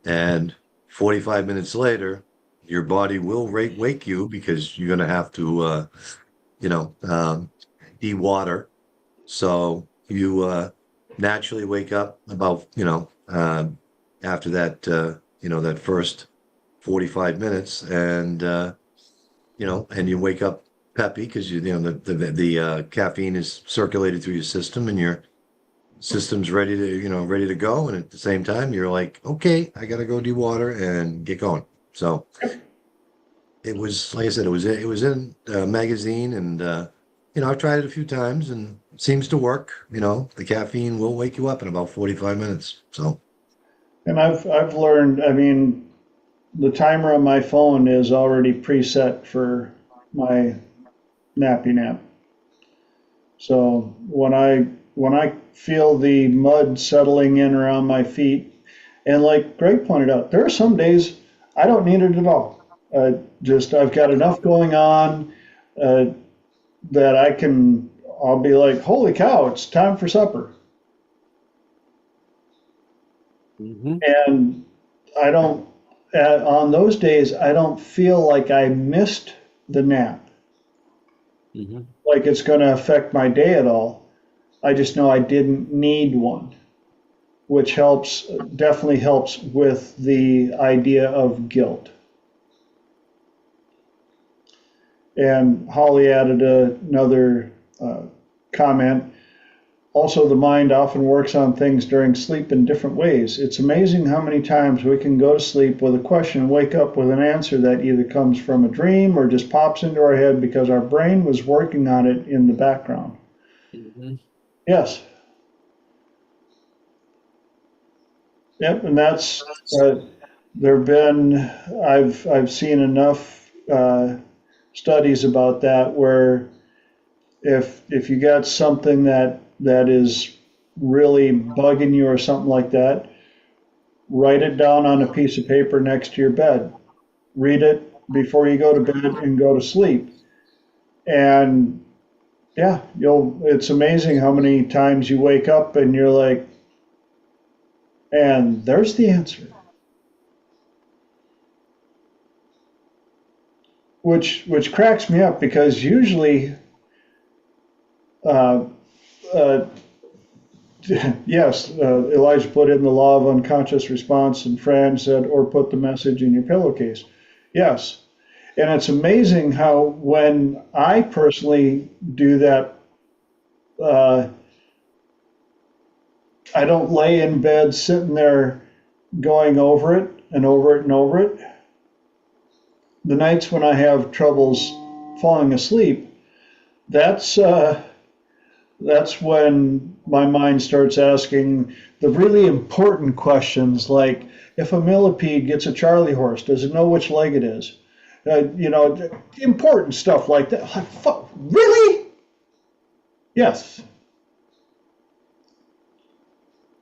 and 45 minutes later, your body will wake you because you're going to have to, you know, um, de-water. So you naturally wake up about, after that, that first 45 minutes, and and you wake up peppy because the caffeine is circulated through your system, and your system's ready to go. And at the same time, you're like, okay, I gotta go de-water and get going. So it was, like I said, it was in a magazine, and I've tried it a few times and it seems to work. The caffeine will wake you up in about 45 minutes. So,
And I've learned, I mean, the timer on my phone is already preset for my nappy nap. So when I feel the mud settling in around my feet, and like Greg pointed out, there are some days I don't need it at all. Just I've got enough going on uh, that I'll be like, holy cow, it's time for supper.
Mm-hmm.
And I don't, on those days, I don't feel like I missed the nap,
Mm-hmm.
like it's going to affect my day at all. I just know I didn't need one, which definitely helps with the idea of guilt. And Holly added another comment. Also, the mind often works on things during sleep in different ways. It's amazing how many times we can go to sleep with a question and wake up with an answer that either comes from a dream or just pops into our head because our brain was working on it in the background.
Mm-hmm.
Yes. Yep, and that's there have been I've seen enough studies about that where if you got something that is really bugging you or something like that, write it down on a piece of paper next to your bed. Read it before you go to bed and go to sleep. And yeah, it's amazing how many times you wake up and you're like, and there's the answer. Which cracks me up because usually uh, uh, yes, Elijah put in the law of unconscious response, and Fran said, or put the message in your pillowcase. Yes. And it's amazing how when I personally do that, uh, I don't lay in bed sitting there going over it and over it and over it. The nights when I have troubles falling asleep, that's that's when my mind starts asking the really important questions like if a millipede gets a Charlie horse, does it know which leg it is? Important stuff like that. Like, fuck, really? Yes.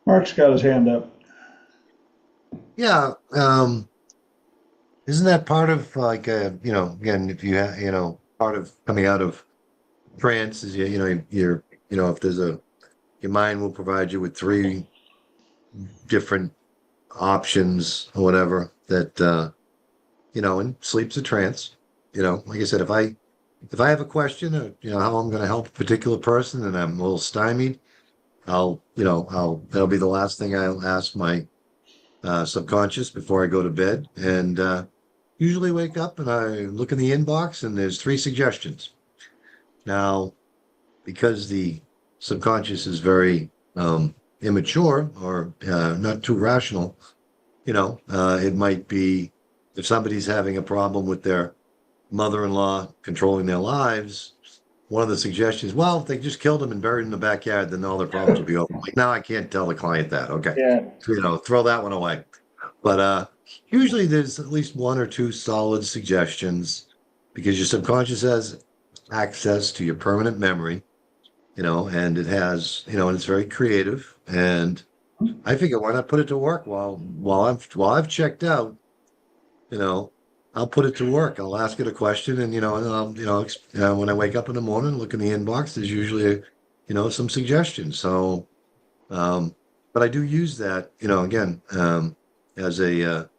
Mark's got his hand up.
yeah. Isn't that part of like, again, if you have, part of coming out of trance is, if your mind will provide you with three different options or whatever that, and sleep's a trance. Like I said, if I have a question or, how I'm going to help a particular person and I'm a little stymied, that'll be the last thing I'll ask my subconscious before I go to bed. And usually wake up and I look in the inbox and there's three suggestions. Now, because the subconscious is very immature or not too rational, it might be if somebody's having a problem with their mother-in-law controlling their lives, one of the suggestions, well, if they just killed him and buried him in the backyard, then all their problems will be over. Like, now I can't tell the client that. Okay.
Yeah.
Throw that one away. But usually there's at least one or two solid suggestions because your subconscious has access to your permanent memory, and it has, and it's very creative. And I figure why not put it to work while I've checked out, you know, I'll put it to work. I'll ask it a question, and I'll, when I wake up in the morning, look in the inbox. There's usually, some suggestions. So, but I do use that, again, as a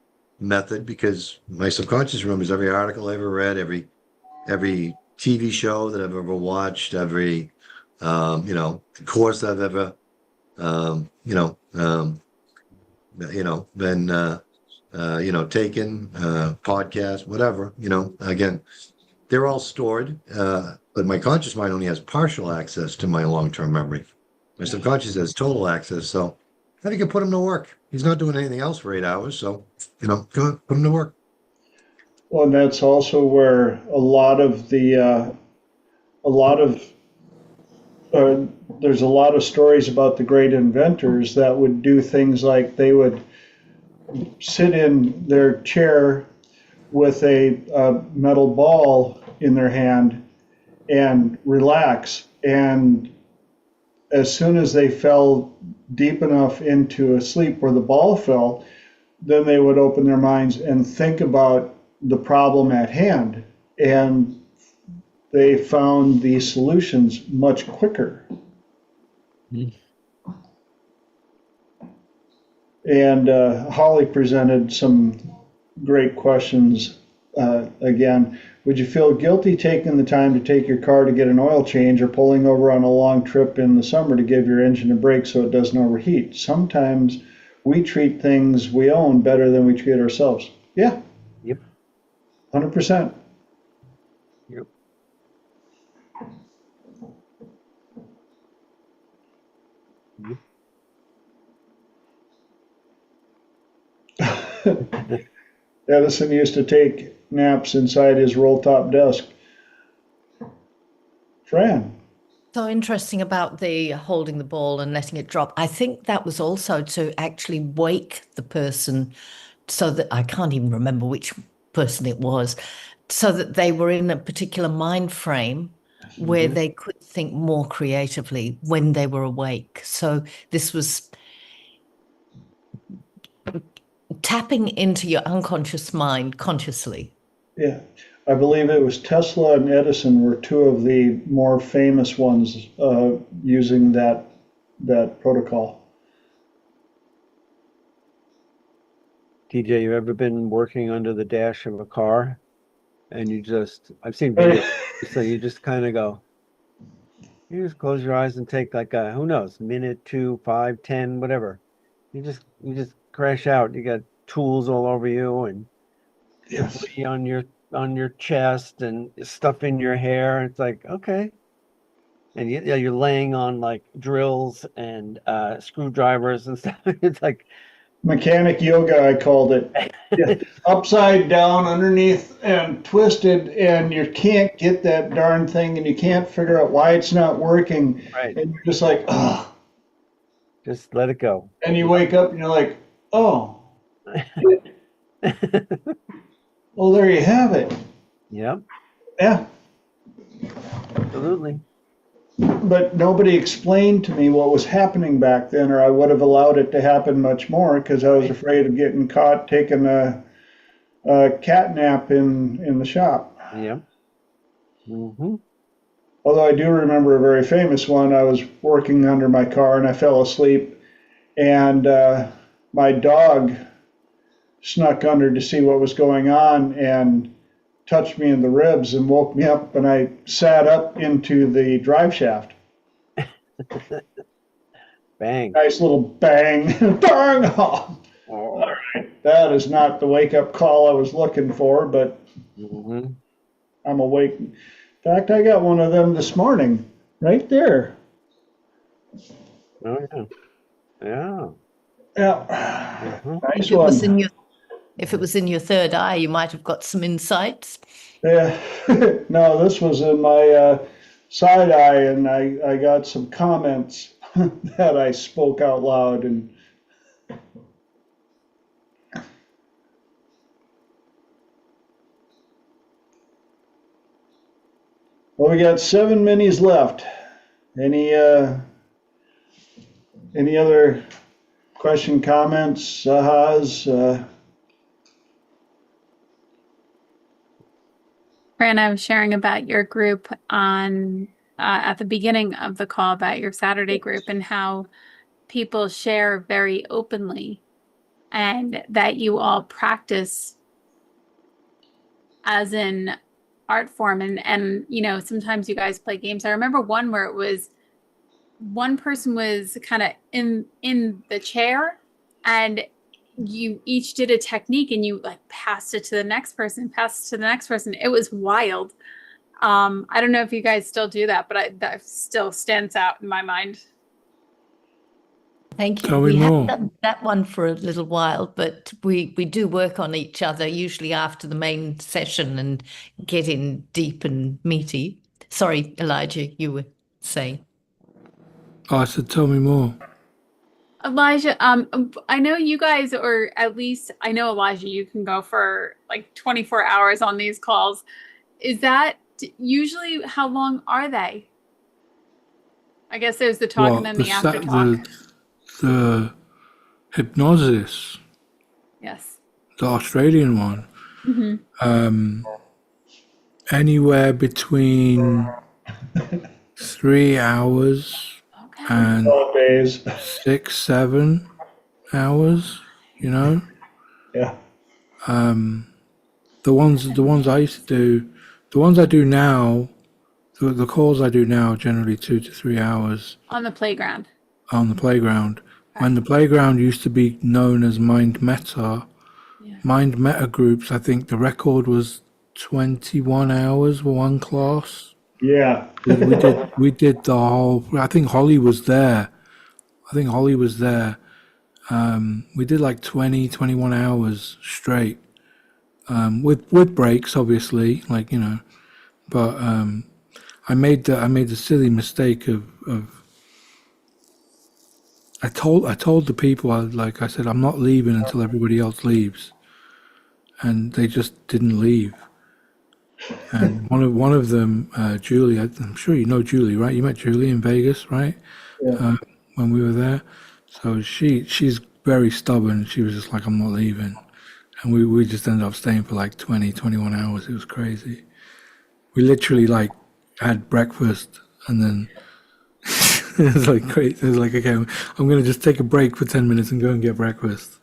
method because my subconscious remembers every article I ever read, every TV show that I've ever watched, every course I've ever been taken, podcast, whatever, again, they're all stored, but my conscious mind only has partial access to my long-term memory. My subconscious has total access, so I think I put him to work. He's not doing anything else for 8 hours, so go put him to work.
Well, and that's also where a lot of uh, there's a lot of stories about the great inventors that would do things like they would sit in their chair with a metal ball in their hand and relax. And as soon as they fell deep enough into a sleep where the ball fell, then they would open their minds and think about the problem at hand. And they found the solutions much quicker.
Mm.
And Holly presented some great questions. Again, would you feel guilty taking the time to take your car to get an oil change or pulling over on a long trip in the summer to give your engine a break so it doesn't overheat? Sometimes we treat things we own better than we treat ourselves. Yeah.
Yep.
100%.
Yep.
Edison used to take naps inside his roll-top desk. Fran.
So interesting about the holding the ball and letting it drop. I think that was also to actually wake the person so that I can't even remember which person it was, so that they were in a particular mind frame where they could think more creatively when they were awake. So this was tapping into your unconscious mind consciously.
Yeah, I believe it was Tesla and Edison were two of the more famous ones using that protocol.
TJ, you ever been working under the dash of a car and I've seen videos, so you just kind of go, you just close your eyes and take like a, who knows, minute, 2, 5, 10, whatever. You just crash out. You got tools all over you and
Yes.
debris on your chest and stuff in your hair. It's like, okay. And you're laying on like drills and screwdrivers and stuff. It's like
Mechanic yoga, I called it. Yeah. Upside down, underneath, and twisted, and you can't get that darn thing, and you can't figure out why it's not working.
right.
And you're just like, oh.
Just let it go.
And you wake up and you're like, oh. Well, there you have it.
Yep,
Yeah.
absolutely.
But nobody explained to me what was happening back then, or I would have allowed it to happen much more because I was afraid of getting caught taking a cat nap in the shop.
Yep. Mm-hmm.
Although I do remember a very famous one. I was working under my car and I fell asleep, and my dog snuck under to see what was going on and touched me in the ribs and woke me up, and I sat up into the drive shaft.
Bang.
Nice little bang. Darn! All right. That is not the wake-up call I was looking for, but
Mm-hmm.
I'm awake. In fact, I got one of them this morning, right there.
Oh yeah. Yeah.
Yeah.
Mhm.
Nice
If it was
one.
if it was in your third eye, you might have got some insights.
Yeah. No, this was in my side eye, and I got some comments that I spoke out loud. And well, we got 7 minis left. Any other question, comments, ahas?
Fran, I was sharing about your group on at the beginning of the call about your Saturday group and how people share very openly and that you all practice as an art form and you know, sometimes you guys play games. I remember one where it was one person was kind of in the chair and you each did a technique and you like passed it to the next person, passed it to the next person. It was wild. I don't know if you guys still do that, but that still stands out in my mind.
Thank you.
Tell me
We
more.
have done that one for a little while, but we do work on each other, usually after the main session, and get in deep and meaty. Sorry, Elijah, you were saying.
Oh, I said, tell me more.
Elijah, I know you guys, or at least I know Elijah, you can go for like 24 hours on these calls. Is that usually how long are they? I guess there's the talk and
What
then
the
the after
set
talk.
the hypnosis,
Yes.
the Australian one,
Mm-hmm.
anywhere between 3 hours
Okay.
and
All days.
6, 7 hours. You know,
Yeah.
the ones I used to do, the ones I do now, the calls I do now, are generally 2 to 3 hours
On the playground.
on the playground.
Okay.
When the playground used to be known as Mind Meta,
Yeah.
Mind Meta groups, I think the record was 21 hours for one class.
Yeah.
We did the whole. I think Holly was there. We did like 20, 21 hours straight, with breaks, obviously, like, you know. But I made the silly mistake of I told the people, like I said, I'm not leaving until everybody else leaves, and they just didn't leave. And one of them, Julie, I'm sure you know Julie, right? You met Julie in Vegas, right?
Yeah.
When we were there. So she's very stubborn. She was just like, I'm not leaving. And we just ended up staying for like 20, 21 hours. It was crazy. We literally like had breakfast and then it was like great. It was like, okay, I'm going to just take a break for 10 minutes and go and get breakfast.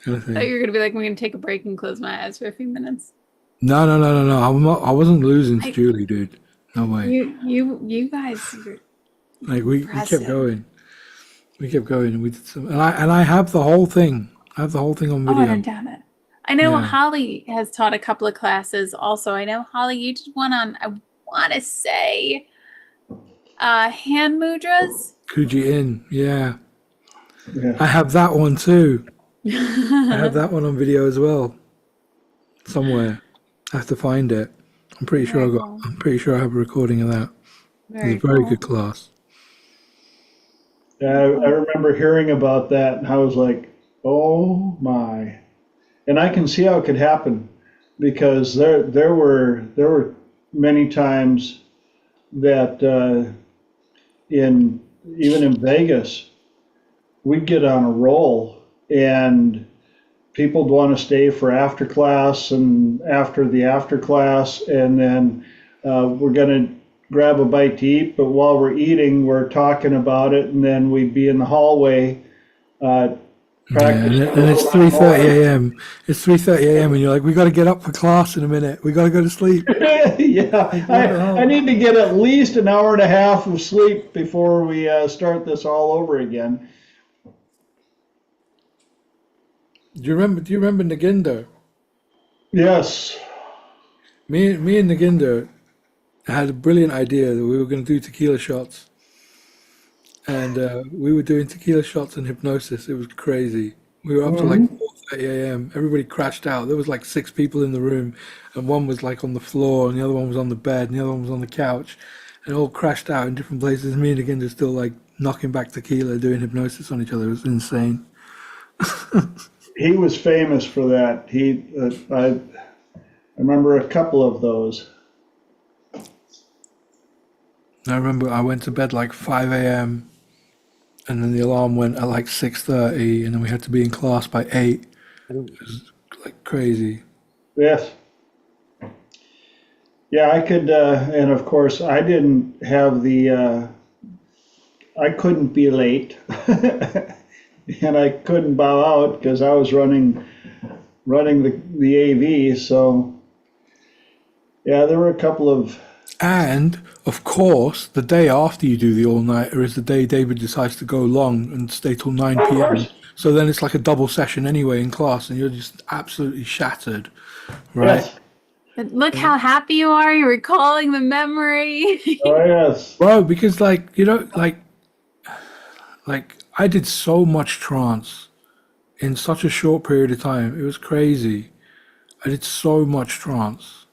Kind of
I thought
thing.
you were gonna be like, I'm gonna take a break and close my eyes for a few minutes.
No, no, no, no, no. I wasn't losing to
I,
Julie, dude. No way.
you guys are
Like we kept
impressive.
going. We kept going and we did some, and I have the whole thing. I have the whole thing on
Oh, I
video.
don't doubt it. I know
Yeah.
Holly has taught a couple of classes also. I know Holly, you did one on, I want to say, hand mudras.
Kuji in. Yeah.
Yeah.
I have that one too. I have that one on video as well. Somewhere. I have to find it. I'm pretty sure
Very cool.
I'm pretty sure I have a recording of that. It was
Very
a very
cool.
good class.
Yeah, I remember hearing about that and I was like, oh my. And I can see how it could happen because there were many times that in even in Vegas we'd get on a roll and people would want to stay for after class and after the after class and then we're going to grab a bite to eat, but while we're eating we're talking about it and then we'd be in the hallway
Yeah,
practicing a
and it's
little bit
3:30
more.
a.m. It's 3:30 a.m. and you're like, we got to get up for class in a minute. We got to go to sleep.
Yeah,
Like, what the
I
hell?
need to get at least an hour and a half of sleep before we start this all over again.
Do you remember Nagindo?
Yes.
Me and Nagindo had a brilliant idea that we were going to do tequila shots, and we were doing tequila shots and hypnosis. It was crazy. We were up to like
Mhm.
4:30 a.m. Everybody crashed out. There was like 6 people in the room, and one was like on the floor, and the other one was on the bed, and the other one was on the couch, and all crashed out in different places. Me and Nagindo still like knocking back tequila, doing hypnosis on each other. It was insane.
He was famous for that. I remember a couple of those.
I remember I went to bed like 5 a.m. and then the alarm went at like 6:30, and then we had to be in class by 8. It was like crazy.
Yes. Yeah, I could, and of course, I didn't have I couldn't be late, and I couldn't bow out because I was running the AV. So yeah, there were a couple of
And of course, the day after you do the all-nighter is the day David decides to go long and stay till 9 p.m.
course.
So then it's like a double session anyway in class, and you're just absolutely shattered, right?
Yes.
But look how happy you are. You're recalling the memory.
Oh yes.
Bro, because like, you know, like I did so much trance in such a short period of time. It was crazy. I did so much trance,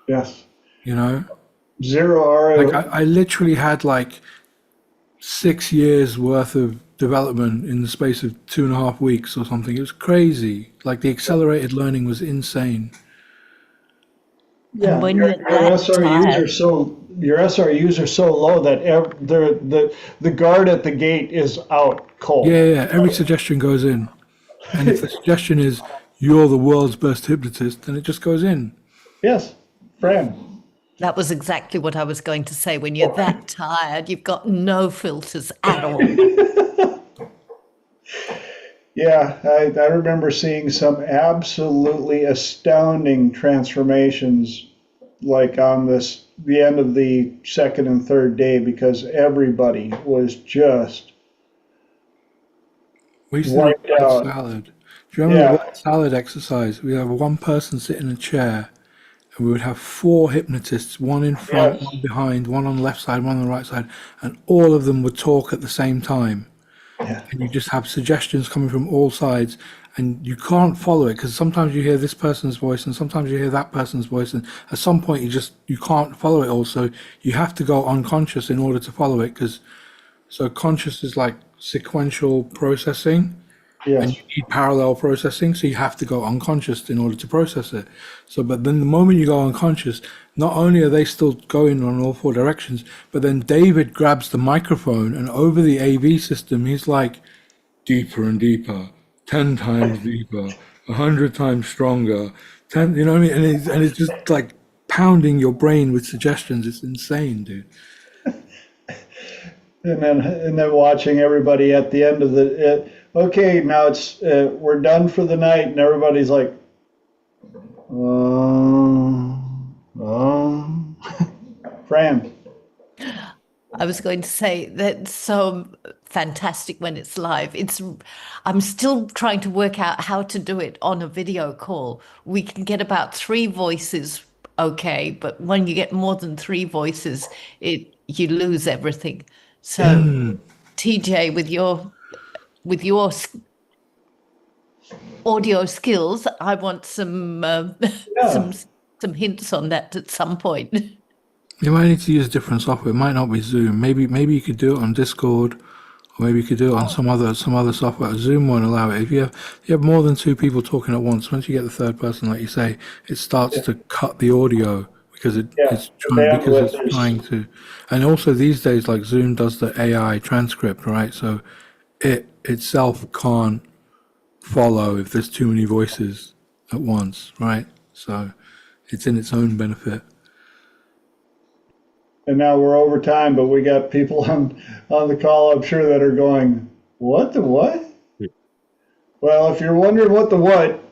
Yes.
you know?
Zero
Like
RA.
I literally had like 6 years worth of development in the space of 2.5 weeks or something. It was crazy. Like the accelerated learning was insane.
And
Yeah,
when
your,
you're
your
that
SRUs are
tired,
so your SRUs are so low that the guard at the gate is out
Yeah,
cold.
yeah. Every suggestion goes in. And if the suggestion is you're the world's best hypnotist, then it just goes in.
Yes, Fran.
that was exactly what I was going to say. When you're that tired, you've got no filters at all.
Yeah, I remember seeing some absolutely astounding transformations like on the end of the second and third day because everybody was just
We used to do
wiped
a word
out.
salad. Do you remember the
Yeah,
word salad exercise? We have one person sit in a chair and we would have four hypnotists, one in front,
yes,
one behind, one on the left side, one on the right side, and all of them would talk at the same time.
yeah,
And you just have suggestions coming from all sides, and you can't follow it because sometimes you hear this person's voice and sometimes you hear that person's voice, and at some point you can't follow it all. So you have to go unconscious in order to follow it because so conscious is like sequential processing and
yes,
you need parallel processing, so you have to go unconscious in order to process it. So, but then the moment you go unconscious, not only are they still going on all four directions, but then David grabs the microphone and over the AV system, he's like, deeper and deeper, 10 times deeper, 100 times stronger, 10, you know what I mean? And it's just like pounding your brain with suggestions. It's insane, dude.
and then watching everybody at the end of okay, now it's we're done for the night, and everybody's like, um, Fran.
I was going to say that's so fantastic when it's live. I'm still trying to work out how to do it on a video call. We can get about three voices, okay, but when you get more than three voices, you lose everything. So, TJ, with your audio skills, I want some
Yeah,
some hints on that at some point.
You might need to use different software. It might not be Zoom. Maybe you could do it on Discord, or maybe you could do it on some other software. Zoom won't allow it. If you have more than two people talking at once, once you get the third person, like you say, it starts
yeah,
to cut the audio because
yeah. The bandwidth
it's
is
trying to. And also these days, like Zoom does the AI transcript, right? So it itself can't follow if there's too many voices at once, right? So it's in its own benefit.
and now we're over time, but we got people on the call, I'm sure, that are going, what the what? Well, if you're wondering what the what,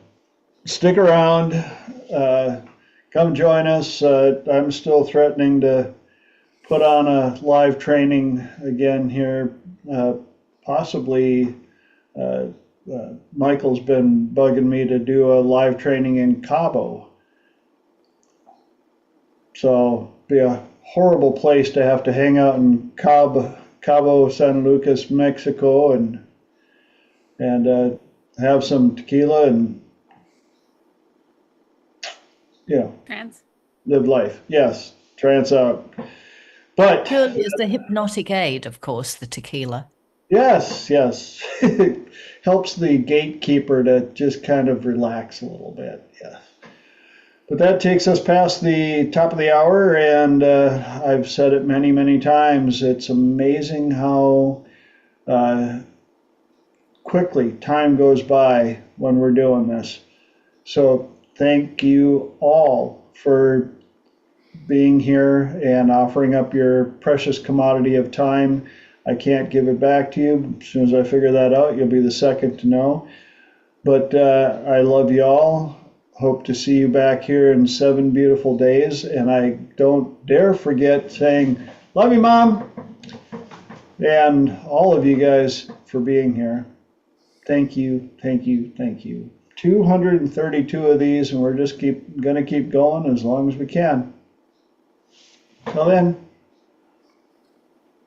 stick around. Uh, come join us. I'm still threatening to put on a live training again here. Possibly, uh, Michael's been bugging me to do a live training in Cabo. So, be a horrible place to have to hang out in Cabo San Lucas, Mexico, and have some tequila and you know
Trans.
live life. Yes, trance out. But
Purely as a hypnotic aid, of course, the tequila.
yes, yes, helps the gatekeeper to just kind of relax a little bit. Yes. But that takes us past the top of the hour, and I've said it many, many times. It's amazing how uh, quickly time goes by when we're doing this. So thank you all for being here and offering up your precious commodity of time. I can't give it back to you. As soon as I figure that out, you'll be the second to know. But I love you all. Hope to see you back here in 7 beautiful days. And I don't dare forget saying, love you, Mom. And all of you guys for being here. Thank you, thank you, thank you. 232 of these, and we're just gonna keep going as long as we can. Till then,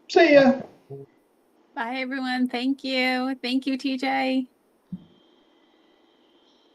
see ya.
Bye, everyone. Thank you. Thank you, TJ.